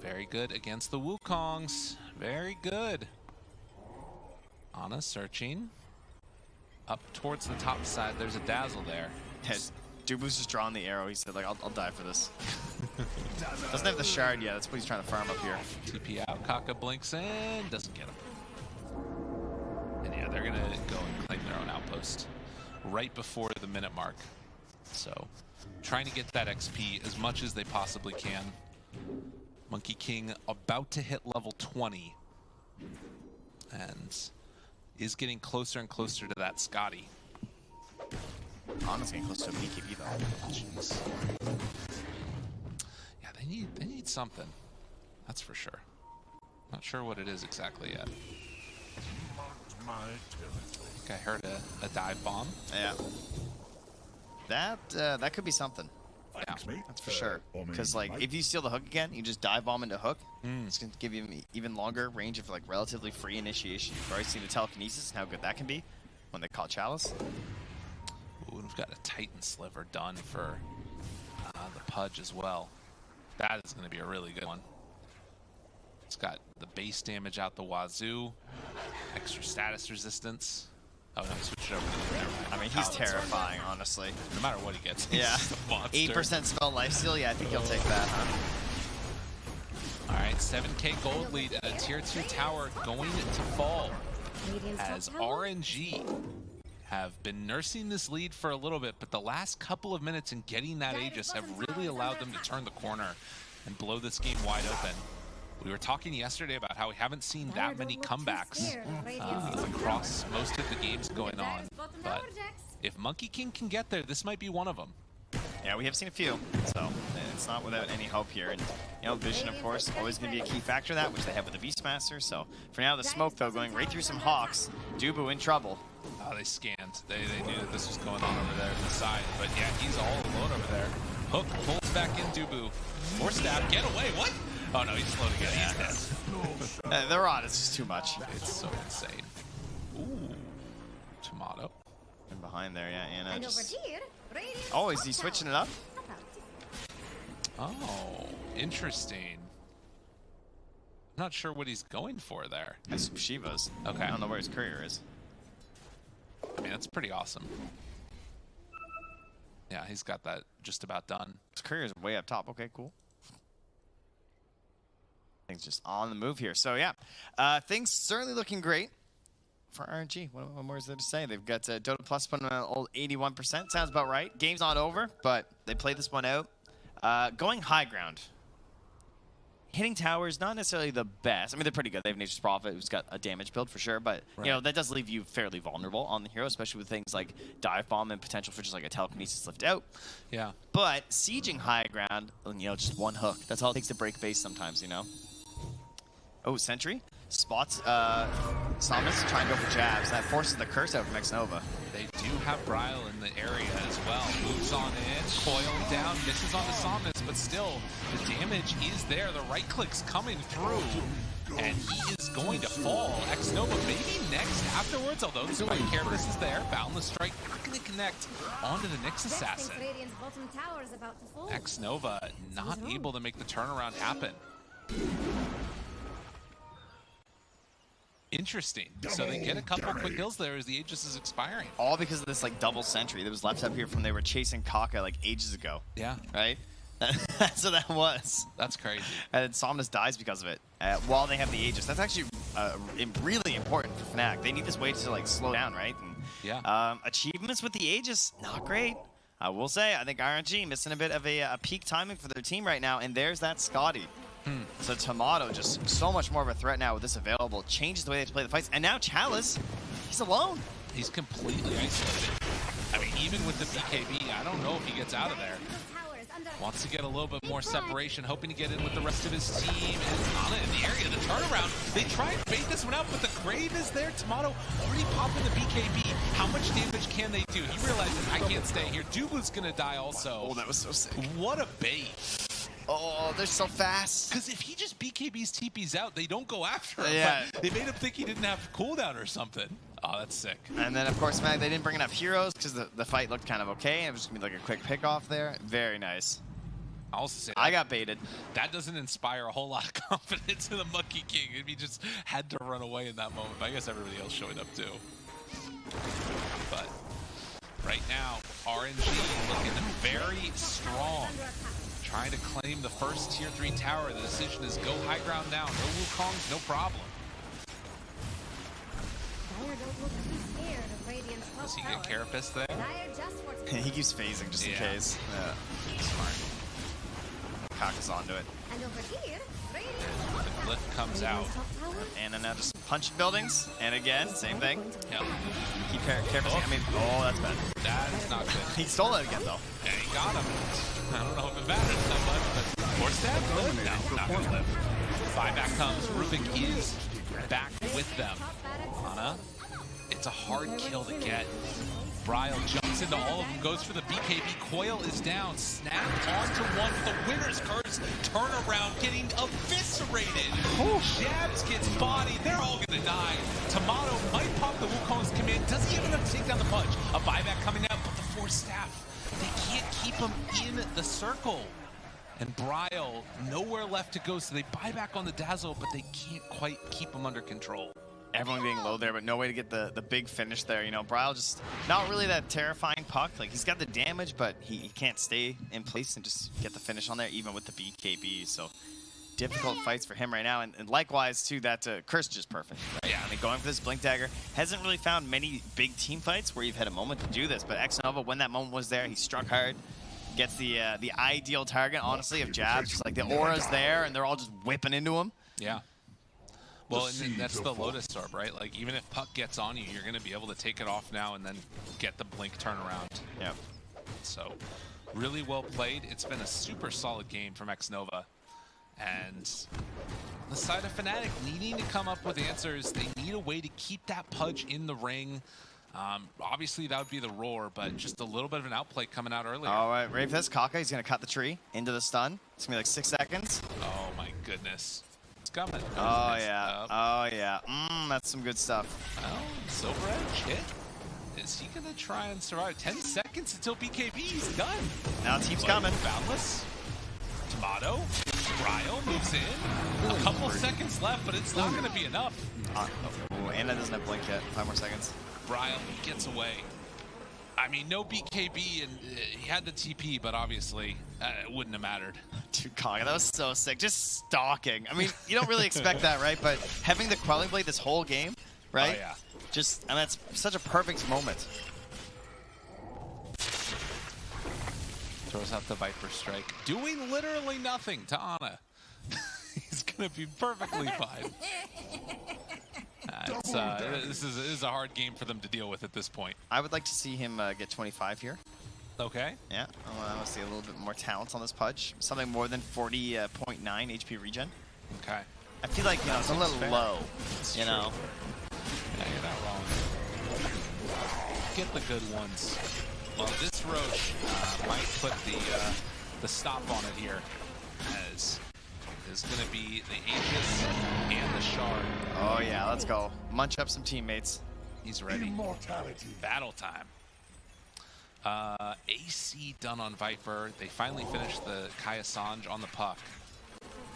very good against the Wukongs. Very good. Ana searching up towards the top side. There's a dazzle there. Dubu's just drawing the arrow. He said, like, I'll die for this. Doesn't have the shard yet. That's what he's trying to farm up here. TP out. Kaka blinks in. Doesn't get him. And yeah, they're going to go and claim their own outpost right before the minute mark. So trying to get that XP as much as they possibly can. Monkey King about to hit level 20. And is getting closer and closer to that Scotty. Ana's getting close to a BKB though. Jeez. Yeah, they need something. That's for sure. Not sure what it is exactly yet. My territory. I think I heard a dive bomb. Yeah. That could be something. Thanks, mate. That's for sure. Because like if you steal the hook again, you just dive bomb into hook. It's gonna give you an even longer range of like relatively free initiation. You've already seen the telekinesis and how good that can be when they call Chalice. Ooh, and we've got a Titan Sliver done for the Pudge as well. That is going to be a really good one. It's got the base damage out the wazoo, extra status resistance. Oh no, switch it over to the never mind. I mean, he's Paladin's terrifying, honestly. No matter what he gets, he's Yeah. just a monster. 8% spell lifesteal. Yeah, I think he'll take that. All right, 7K gold lead and a tier 2 tower going to fall as RNG have been nursing this lead for a little bit, but the last couple of minutes in getting that Aegis have really allowed them to turn the corner and blow this game wide open. We were talking yesterday about how we haven't seen that many comebacks across most of the games going on, but if Monkey King can get there, this might be one of them. Yeah, we have seen a few, so it's not without any hope here. And you know, vision, of course, always going to be a key factor in that, which they have with the Beastmaster. So for now, the smoke though going right through some Hawks. Dubu in trouble. Oh, they scanned. They knew that this was going on over there to the side, but yeah, he's all alone over there. Hook pulls back in Dubu. Force staff, get away! What? Oh no, he's loading it. He's dead. The rod is just too much. It's so insane. Ooh, tomato. And behind there, yeah, Anna. And Just... over here, Oh, is he switching it up? Oh, interesting. I'm not sure what he's going for there. That's Shiva's. Okay. I don't know where his courier is. I mean, that's pretty awesome. Yeah, he's got that just about done. His career is way up top. Okay, cool. Things just on the move here. So yeah, things certainly looking great for RNG. What more is there to say? They've got Dota Plus putting on an old 81%. Sounds about right. Game's not over, but they played this one out. Going high ground. Hitting towers, not necessarily the best. I mean, they're pretty good. They have Nature's Prophet, who's got a damage build for sure, but you know that does leave you fairly vulnerable on the hero, especially with things like Dive Bomb and potential for just like a telekinesis lift out. Yeah. But sieging high ground, you know, just one hook. That's all it takes to break base sometimes, you know. Oh, Sentry spots Samus trying to go for jabs. That forces the curse out from Xnova. They do have Bryle in the area as well. Moves on in, coiling down, misses on the Samus, but still, the damage is there. The right click's coming through, and he is going to fall. Xnova maybe next afterwards, although the Spike Carapace is there. Boundless Strike not going to connect onto the Nyx Assassin. Radiant's bottom tower is about to fall. Xnova not able to make the turnaround happen. Interesting. So they get a couple quick kills there as the Aegis is expiring. All because of this like double sentry that was left up here from they were chasing Kaka like ages ago. Yeah. Right? That's what that was. That's crazy. And Somnus dies because of it while they have the Aegis. That's actually really important for Fnatic. They need this way to like slow down, right? And, yeah. Achievements with the Aegis, not great. I will say, I think RNG missing a bit of a peak timing for their team right now. And there's that Scotty. So Tomato just so much more of a threat now with this available. Changes the way they have to play the fights. And now Chalice, he's alone. He's completely isolated. I mean, even with the BKB, I don't know if he gets out of there. Wants to get a little bit more separation, hoping to get in with the rest of his team. And Tana in the area, the turnaround. They try and bait this one out, but the Grave is there. Tomato already popping the BKB. How much damage can they do? He realizes, I can't stay here. Dubu's going to die also. Oh, that was so sick. What a bait. Oh, they're so fast. Because if he just BKBs TPs out, they don't go after him. Yeah. But they made him think he didn't have cooldown or something. Oh, that's sick. And then, of course, they didn't bring enough heroes because the fight looked kind of okay. It was just going to be like a quick pick off there. Very nice. I'll also say I got baited. That doesn't inspire a whole lot of confidence in the Monkey King. If he just had to run away in that moment. But I guess everybody else showed up too. But right now, RNG looking very strong. Trying to claim the first tier 3 tower. The decision is go high ground now. No Wukongs, no problem. Does he get Carapace there? He keeps phasing just in case. Yeah. Smart. Kaka's onto it. And over here, The lift comes out. And then now just punching buildings. And again, same thing. Yep. Keep Carapace. I mean, oh, that's bad. That is not good. He stole it again, though. Yeah, he got him. I don't know if it matters that much, but force stab? Live? No, not gonna live. Buyback comes. Rubik is back with them. Hana, it's a hard kill to get. Bryle jumps into all of them, goes for the BKB. Coil is down, snapped onto one with the winner's curse. Turnaround getting eviscerated. Jabs gets bodied. They're all gonna die. Tomato might pop the Wukong's command. Doesn't even have to take down the punch. A buyback coming out, but the force staff, they can't keep him in the circle. And Bryle, nowhere left to go, so they buy back on the Dazzle, but they can't quite keep him under control. Everyone being low there, but no way to get the big finish there. You know, Bryle just not really that terrifying puck. Like, he's got the damage, but he can't stay in place and just get the finish on there, even with the BKB. So, difficult fights for him right now. And likewise, too, that Curse is just perfect. Right? Yeah. I mean, going for this Blink Dagger hasn't really found many big team fights where you've had a moment to do this. But Xnova, when that moment was there, he struck hard. Gets the ideal target, honestly, of jabs. Just like the aura's there, and they're all just whipping into him. Yeah. Well, and that's the Lotus Orb, right? Like, even if puck gets on you, you're going to be able to take it off now and then get the blink turnaround. Yep. So, really well played. It's been a super solid game from Xnova. And on the side of Fnatic, needing to come up with answers. They need a way to keep that Pudge in the ring. Obviously, that would be the roar, but just a little bit of an outplay coming out earlier. All right, Rave this. Kaka, he's going to cut the tree into the stun. It's going to be like 6 seconds. Oh, my goodness. It's coming. Oh, yeah. Oh, yeah. That's some good stuff. Well, Silver Edge hit. Is he going to try and survive? 10 seconds until BKB. He's done. Now team's coming. Boundless. Tomato. Bryle moves in. A couple seconds left, but it's not going to be enough. Oh, Anna doesn't have blink yet. 5 more seconds. Bryle gets away. I mean, no BKB, and he had the TP, but obviously it wouldn't have mattered. Dude, Kong, that was so sick. Just stalking. I mean, you don't really expect that, right? But having the Quelling Blade this whole game, right? Oh, yeah. Just, and that's such a perfect moment. Throws out the Viper Strike, doing literally nothing to Ana. He's going to be perfectly fine. This is a hard game for them to deal with at this point. I would like to see him get 25 here. Okay. Yeah, I want to see a little bit more talent on this Pudge. Something more than 40.9 HP regen. Okay. I feel like, you know, it's a little fair. low, It's you true. know. Yeah, you're not wrong. Get the good ones. Well, this Roche might put the stop on it here, as is going to be the Aegis and the Shard. Oh yeah, let's go. Munch up some teammates. He's ready. Immortality. Battle time. AC done on Viper. They finally finished the Kaya Sanj on the puck.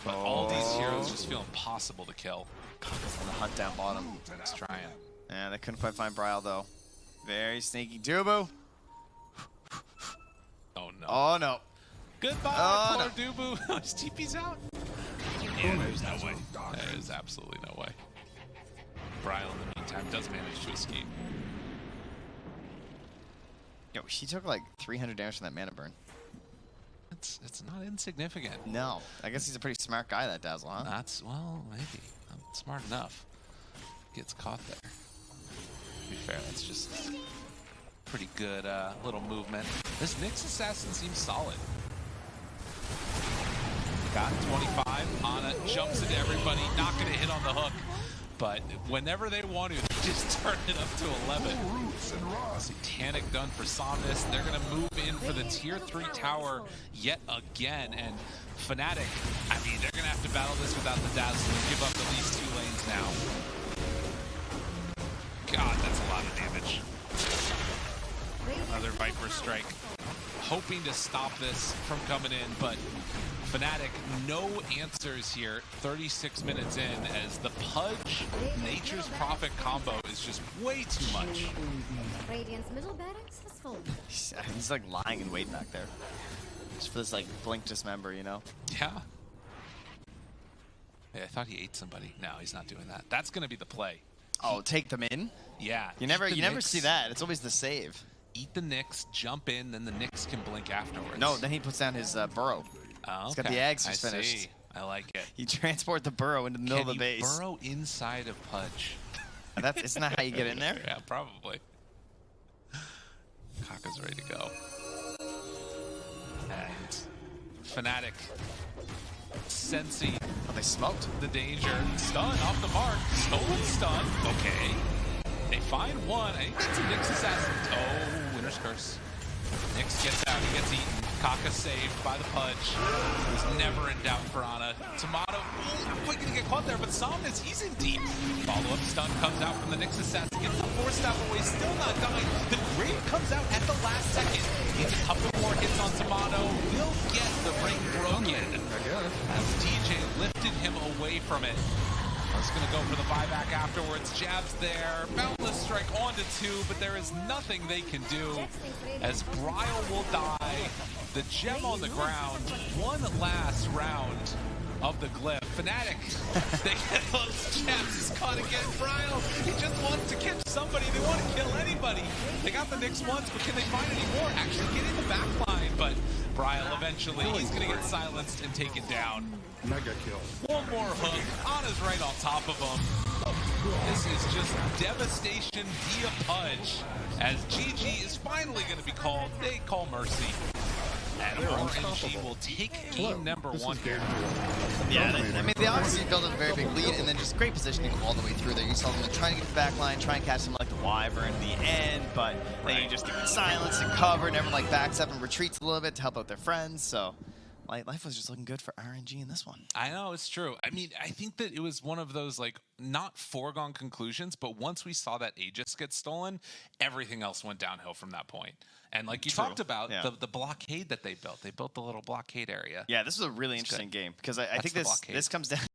But all these heroes just feel impossible to kill. On the hunt down bottom. Let's try it. Yeah, they couldn't quite find Bryle though. Very sneaky. Dubu. Oh no. Oh no. Goodbye, Oh, poor Dubu. His TP's out. Yeah, there's no way. There's absolutely no way. Bryle, in the meantime, does manage to escape. Yo, she took like 300 damage from that mana burn. It's not insignificant. No. I guess he's a pretty smart guy, that Dazzle, huh? That's, well, maybe. Not smart enough. Gets caught there. To be fair, that's just pretty good little movement. This Nyx assassin seems solid. Got 25. Ana jumps into everybody, not going to hit on the hook. But whenever they want to, they just turn it up to 11. Satanic done for Somnus. They're going to move in for the tier 3 tower yet again. And Fnatic, I mean, they're going to have to battle this without the Dazzle and give up at least 2 lanes now. God, that's a lot of damage. Another Viper Strike. Hoping to stop this from coming in, but Fnatic, no answers here 36 minutes in, as the Pudge Nature's Prophet combo is just way too much. Radiant's middle barracks has fallen. He's like lying in wait back there. Just for this like blink dismember, you know? Yeah. Hey, I thought he ate somebody. No, he's not doing that. That's going to be the play. Oh, take them in? Yeah. You never Nyx, see that. It's always the save. Eat the Nyx, jump in, then the Nyx can blink afterwards. No, then he puts down his burrow. Oh, He's got okay. the eggs I just finished. see. I like it. You transport the burrow into the middle Can of the you base. burrow inside of Pudge? Isn't that how you get in there? Yeah, probably. Kaka's ready to go. And Fnatic sensing Oh, they smoked. the danger. Stun off the mark. Stolen stun. Okay. They find one. I think that's a Nyx assassin. Oh, Winter's Curse. Nyx gets out. He gets eaten. Kaka saved by the Pudge. He's never in doubt for Ana. Tomato, not quite going to get caught there, but Somnus, he's in deep. Follow-up stun comes out from the Nyx assassin. Gets the force staff away, still not dying. The Grave comes out at the last second. Gets a couple more hits on Tomato. Will get the ring broken as DJ lifted him away from it. He's going to go for the buyback afterwards. Jabs there. Boundless strike onto 2, but there is nothing they can do as Bryle will die. The gem on the ground. One last round of the glyph. Fnatic, they get those gems. He's caught again. Bryle, he just wants to catch somebody. They want to kill anybody. They got the Nyx once, but can they find any more? Actually get in the back line, but Bryle eventually, he's going to get silenced and taken down. Mega kill. One more hook. Ana's right on top of him. This is just devastation via Pudge, as GG is finally going to be called. They call mercy. And RNG will take game number 1 here. Yeah, I mean, they obviously built a very big lead, and then just great positioning all the way through there. You saw them trying to get the back line, try and catch them like the Wyvern in the end, but then you just get silenced and covered, and everyone like backs up and retreats a little bit to help out their friends, so life was just looking good for RNG in this one. I know, it's true. I mean, I think that it was one of those, like, not foregone conclusions, but once we saw that Aegis get stolen, everything else went downhill from that point. And like you talked about, yeah. the blockade that they built the little blockade area. Yeah, this was a really interesting game, because I think this comes down